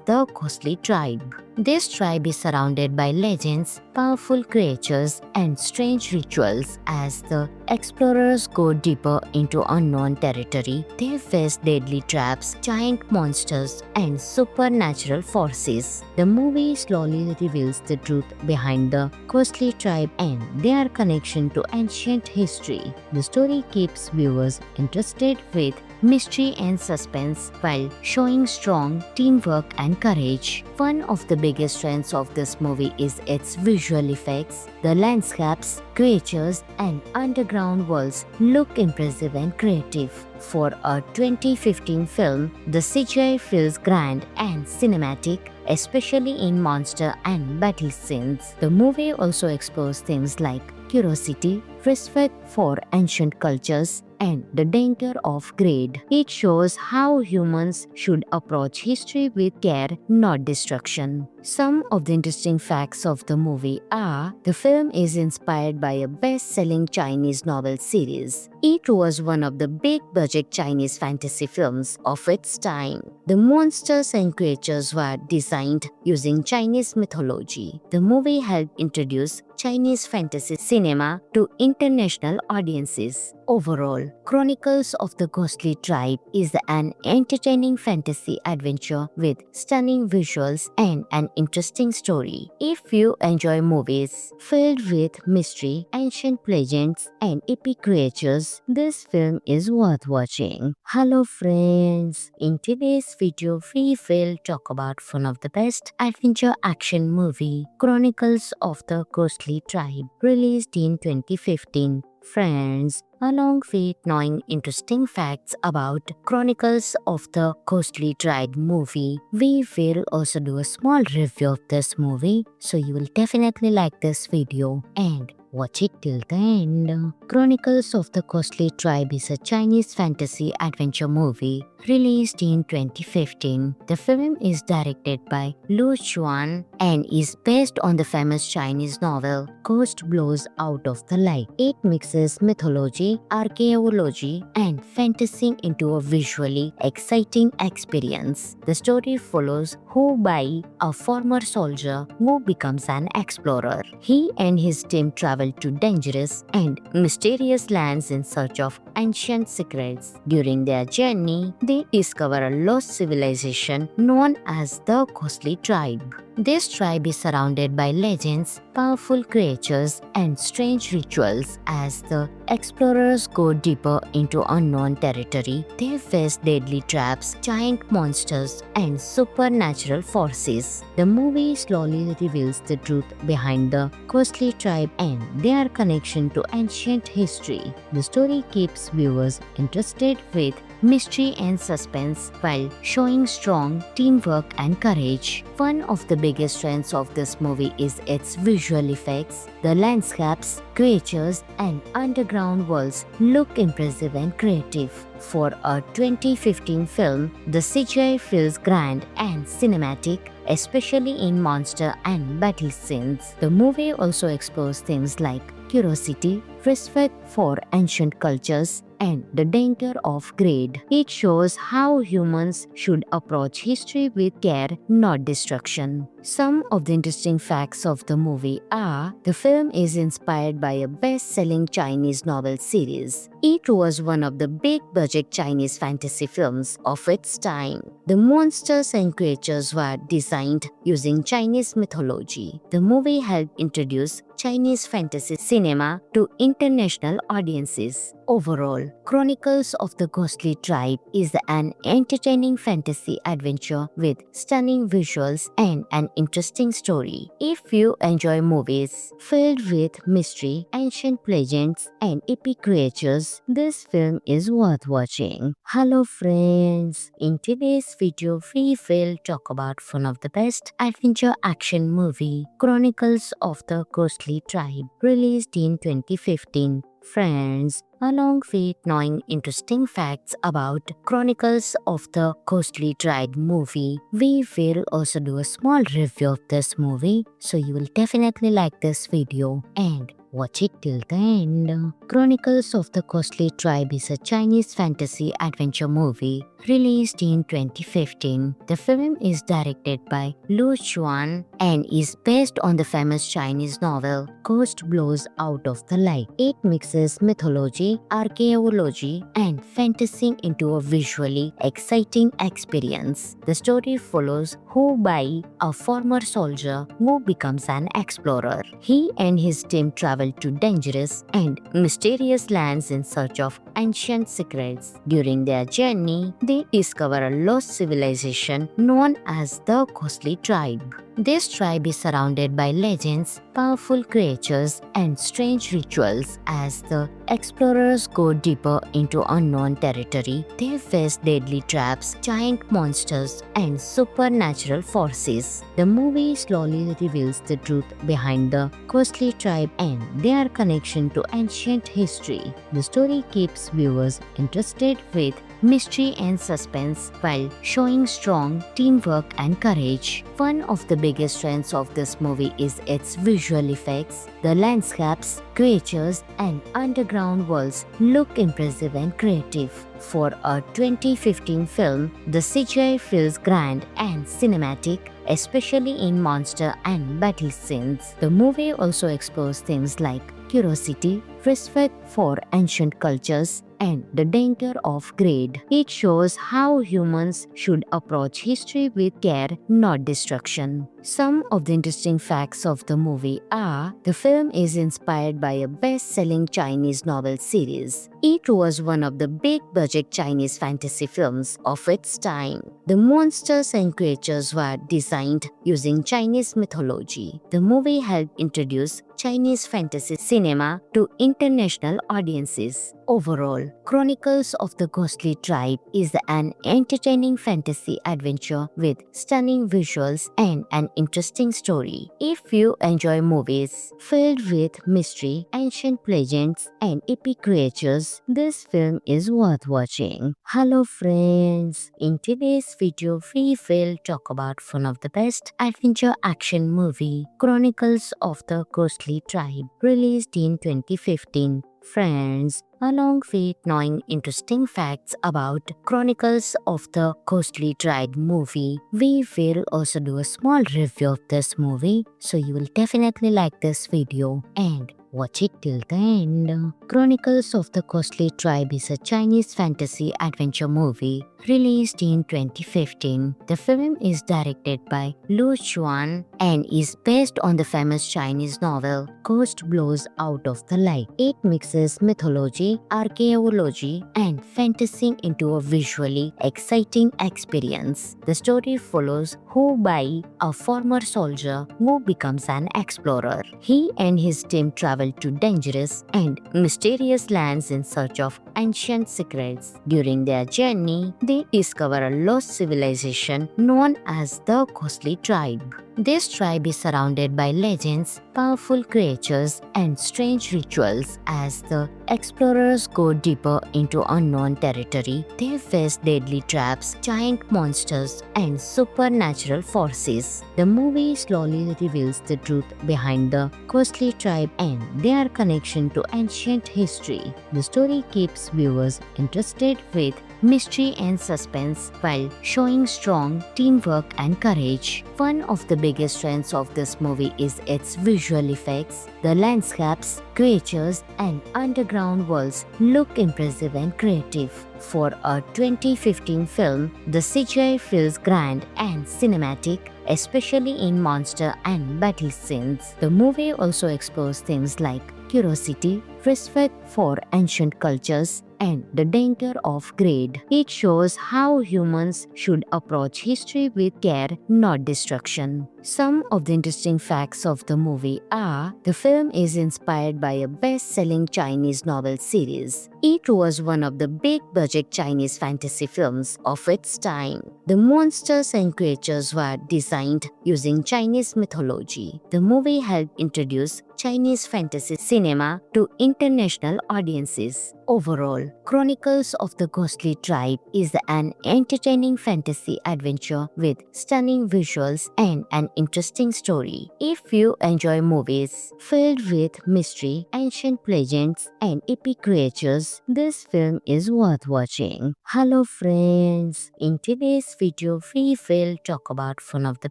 the Ghostly Tribe. This tribe is surrounded by legends, powerful creatures, and strange rituals. As the explorers go deeper into unknown territory, they face deadly traps, giant monsters, and supernatural forces. The movie slowly reveals the truth behind the Ghostly Tribe and their connection to ancient history. The story keeps viewers interested with mystery and suspense while showing strong teamwork and courage. One of the biggest strengths of this movie is its visual effects. The landscapes, creatures, and underground worlds look impressive and creative. For a 2015 film, the CGI feels grand and cinematic, especially in monster and battle scenes. The movie also explores themes like curiosity, respect for ancient cultures, and the danger of greed. It shows how humans should approach history with care, not destruction. Some of the interesting facts of the movie are: the film is inspired by a best-selling Chinese novel series. It was one of the big-budget Chinese fantasy films of its time. The monsters and creatures were designed using Chinese mythology. The movie helped introduce Chinese fantasy cinema to international audiences. Overall, Chronicles of the Ghostly Tribe is an entertaining fantasy adventure with stunning visuals and an interesting story. If you enjoy movies filled with mystery, ancient legends, and epic creatures, this film is worth watching. Hello friends! In today's video, we will talk about one of the best adventure action movie, Chronicles of the Ghostly Tribe, released in 2015. Friends, along with knowing interesting facts about Chronicles of the Ghostly Tribe movie, we will also do a small review of this movie, so you will definitely like this video and watch it till the end. Chronicles of the Ghostly Tribe is a Chinese fantasy adventure movie released in 2015. The film is directed by Lu Chuan and is based on the famous Chinese novel Ghost Blows Out of the Light. It mixes mythology, archaeology, and fantasy into a visually exciting experience. The story follows Hu Bai, a former soldier who becomes an explorer. He and his team travel to dangerous and mysterious lands in search of ancient secrets. During their journey, they discover a lost civilization known as the Ghostly Tribe. This tribe is surrounded by legends, powerful creatures, and strange rituals. As the explorers go deeper into unknown territory, they face deadly traps, giant monsters, and supernatural forces. The movie slowly reveals the truth behind the Ghostly Tribe and their connection to ancient history. The story keeps viewers interested with mystery and suspense while showing strong teamwork and courage. One of the biggest strengths of this movie is its visual effects. The landscapes, creatures, and underground worlds look impressive and creative. For a 2015 film, the CGI feels grand and cinematic, especially in monster and battle scenes. The movie also explores themes like curiosity, respect for ancient cultures, and the danger of greed. It shows how humans should approach history with care, not destruction. Some of the interesting facts of the movie are: the film is inspired by a best-selling Chinese novel series. It was one of the big-budget Chinese fantasy films of its time. The monsters and creatures were designed using Chinese mythology. The movie helped introduce Chinese fantasy cinema to international audiences. Overall, Chronicles of the Ghostly Tribe is an entertaining fantasy adventure with stunning visuals and an interesting story. If you enjoy movies filled with mystery, ancient legends, and epic creatures, this film is worth watching. Hello friends! In today's video, we will talk about one of the best adventure action movie, Chronicles of the Ghostly Tribe, released in 2015. Friends, along with knowing interesting facts about Chronicles of the Ghostly Tribe movie, we will also do a small review of this movie, so you will definitely like this video and watch it till the end. Chronicles of the Ghostly Tribe is a Chinese fantasy adventure movie released in 2015. The film is directed by Lu Chuan and is based on the famous Chinese novel Ghost Blows Out of the Light. It mixes mythology, archaeology, and fantasy into a visually exciting experience. The story follows Hu Bai, a former soldier who becomes an explorer. He and his team travel to dangerous and mysterious lands in search of ancient secrets. During their journey, they discover a lost civilization known as the Ghostly Tribe. This tribe is surrounded by legends, powerful creatures, and strange rituals. As the explorers go deeper into unknown territory, they face deadly traps, giant monsters, and supernatural forces. The movie slowly reveals the truth behind the Ghostly Tribe and their connection to ancient history. The story keeps viewers interested with mystery and suspense while showing strong teamwork and courage. One of the biggest strengths of this movie is its visual effects. The landscapes, creatures, and underground worlds look impressive and creative. For a 2015 film, the CGI feels grand and cinematic, especially in monster and battle scenes. The movie also explores themes like curiosity, respect for ancient cultures, and the danger of greed. It shows how humans should approach history with care, not destruction. Some of the interesting facts of the movie are: the film is inspired by a best-selling Chinese novel series. It was one of the big-budget Chinese fantasy films of its time. The monsters and creatures were designed using Chinese mythology. The movie helped introduce Chinese fantasy cinema to international audiences. Overall, Chronicles of the Ghostly Tribe is an entertaining fantasy adventure with stunning visuals and an interesting story. If you enjoy movies filled with mystery, ancient legends, and epic creatures, this film is worth watching. Hello friends! In today's video, we will talk about one of the best adventure action movie, Chronicles of the Ghostly Tribe, released in 2015. Friends, along with knowing interesting facts about Chronicles of the Ghostly Tribe movie, we will also do a small review of this movie, so you will definitely like this video and watch it till the end. Chronicles of the Ghostly Tribe is a Chinese fantasy adventure movie released in 2015. The film is directed by Lu Xuan and is based on the famous Chinese novel Ghost Blows Out of the Light. It mixes mythology, archaeology, and fantasy into a visually exciting experience. The story follows Hu Bai, a former soldier who becomes an explorer. He and his team travel to dangerous and mysterious lands in search of ancient secrets. During their journey, they discover a lost civilization known as the Ghostly Tribe. This tribe is surrounded by legends, powerful creatures, and strange rituals. As the explorers go deeper into unknown territory, they face deadly traps, giant monsters, and supernatural forces. The movie slowly reveals the truth behind the Ghostly Tribe and their connection to ancient history. The story keeps viewers interested with mystery and suspense while showing strong teamwork and courage. One of the biggest strengths of this movie is its visual effects. The landscapes, creatures, and underground worlds look impressive and creative. For a 2015 film, the CGI feels grand and cinematic, especially in monster and battle scenes. The movie also explores themes like curiosity, respect for ancient cultures, and the danger of greed. It shows how humans should approach history with care, not destruction. Some of the interesting facts of the movie are: the film is inspired by a best-selling Chinese novel series. It was one of the big-budget Chinese fantasy films of its time. The monsters and creatures were designed using Chinese mythology. The movie helped introduce Chinese fantasy cinema to international audiences. Overall, Chronicles of the Ghostly Tribe is an entertaining fantasy adventure with stunning visuals and an interesting story. If you enjoy movies filled with mystery, ancient legends, and epic creatures, this film is worth watching. Hello friends! In today's video, we will talk about one of the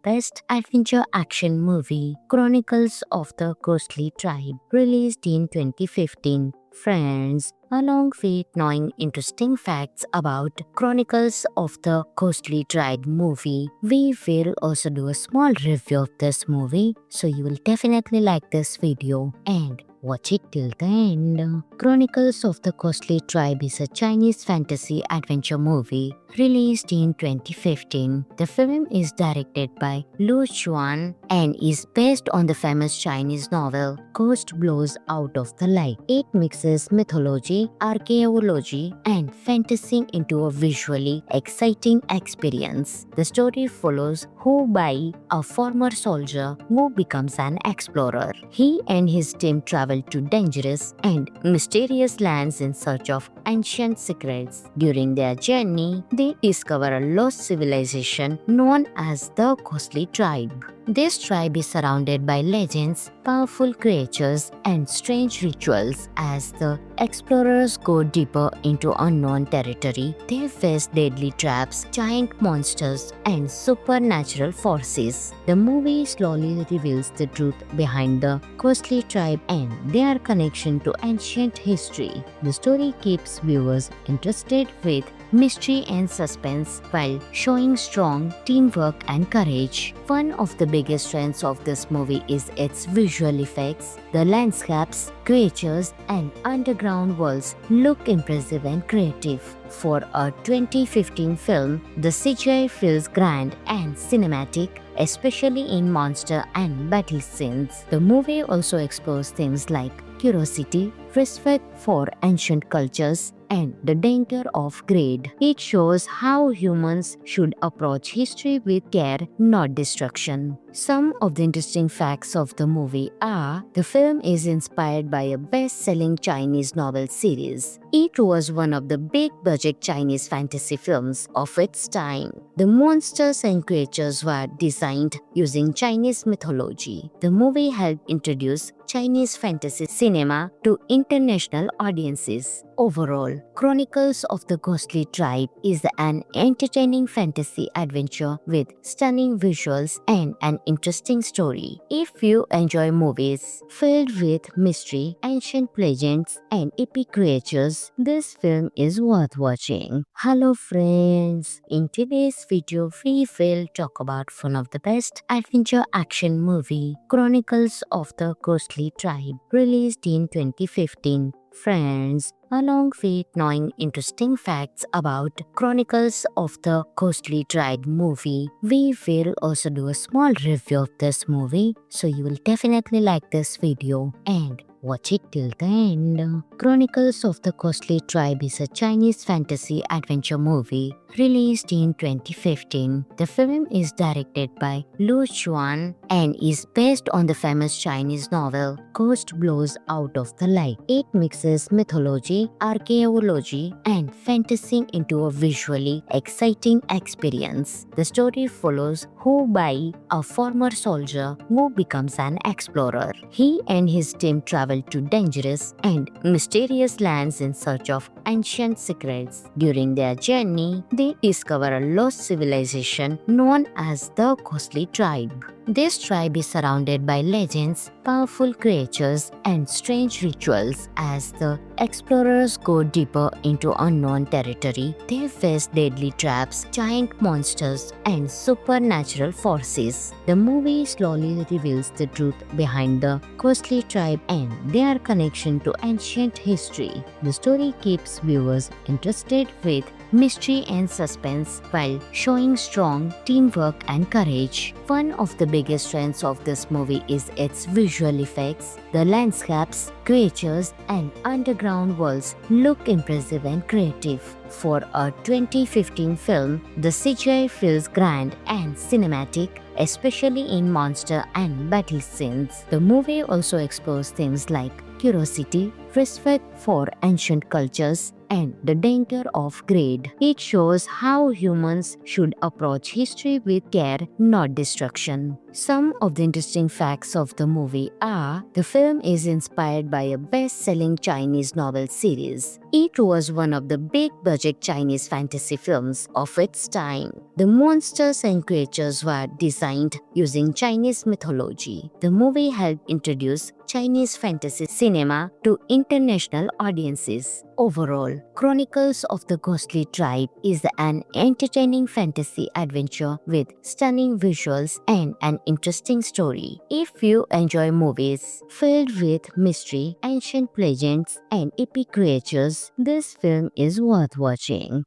best adventure action movie, Chronicles of the Ghostly Tribe, released in 2015. Friends, along with knowing interesting facts about Chronicles of the Ghostly Tribe movie, we will also do a small review of this movie, so you will definitely like this video and watch it till the end. Chronicles of the Ghostly Tribe is a Chinese fantasy adventure movie released in 2015. The film is directed by Lu Xuan and is based on the famous Chinese novel Ghost Blows Out of the Light. It mixes mythology, archaeology, and fantasy into a visually exciting experience. The story follows Hu Bai, a former soldier who becomes an explorer. He and his team travel to dangerous and mysterious lands in search of ancient secrets. During their journey, they discover a lost civilization known as the Ghostly Tribe. This tribe is surrounded by legends, powerful creatures, and strange rituals. As the explorers go deeper into unknown territory, they face deadly traps, giant monsters, and supernatural forces. The movie slowly reveals the truth behind the Ghostly Tribe and their connection to ancient history. The story keeps viewers interested with mystery and suspense while showing strong teamwork and courage. One of the biggest strengths of this movie is its visual effects. The landscapes, creatures, and underground worlds look impressive and creative. For a 2015 film, the CGI feels grand and cinematic, especially in monster and battle scenes. The movie also explores themes like curiosity, respect for ancient cultures, and the danger of greed. It shows how humans should approach history with care, not destruction. Some of the interesting facts of the movie are the film is inspired by a best-selling Chinese novel series. It was one of the big-budget Chinese fantasy films of its time. The monsters and creatures were designed using Chinese mythology. The movie helped introduce Chinese fantasy cinema to international audiences. Overall, Chronicles of the Ghostly Tribe is an entertaining fantasy adventure with stunning visuals and an interesting story. If you enjoy movies filled with mystery, ancient legends, and epic creatures, this film is worth watching. Hello friends! In today's video, we will talk about one of the best adventure action movie, Chronicles of the Ghostly Tribe, released in 2015. Friends, along with knowing interesting facts about Chronicles of the Ghostly Tribe movie, we will also do a small review of this movie, so you will definitely like this video and watch it till the end. Chronicles of the Ghostly Tribe is a Chinese fantasy adventure movie released in 2015. The film is directed by Lu Xuan and is based on the famous Chinese novel Ghost Blows Out of the Light. It mixes mythology, archaeology, and fantasy into a visually exciting experience. The story follows Hu Bai, a former soldier who becomes an explorer. He and his team travel to dangerous and mysterious lands in search of ancient secrets. During their journey, they discover a lost civilization known as the Ghostly Tribe. This tribe is surrounded by legends, powerful creatures, and strange rituals. As the explorers go deeper into unknown territory, they face deadly traps, giant monsters, and supernatural forces. The movie slowly reveals the truth behind the Ghostly Tribe and their connection to ancient history. The story keeps viewers interested with mystery and suspense while showing strong teamwork and courage. One of the biggest strengths of this movie is its visual effects. The landscapes, creatures, and underground worlds look impressive and creative. For a 2015 film, the CGI feels grand and cinematic, especially in monster and battle scenes. The movie also explores themes like curiosity, respect for ancient cultures, and the danger of greed. It shows how humans should approach history with care, not destruction. Some of the interesting facts of the movie are the film is inspired by a best-selling Chinese novel series. It was one of the big-budget Chinese fantasy films of its time. The monsters and creatures were designed using Chinese mythology. The movie helped introduce Chinese fantasy cinema to international audiences. Overall, Chronicles of the Ghostly Tribe is an entertaining fantasy adventure with stunning visuals and an interesting story. If you enjoy movies filled with mystery, ancient legends, and epic creatures, this film is worth watching.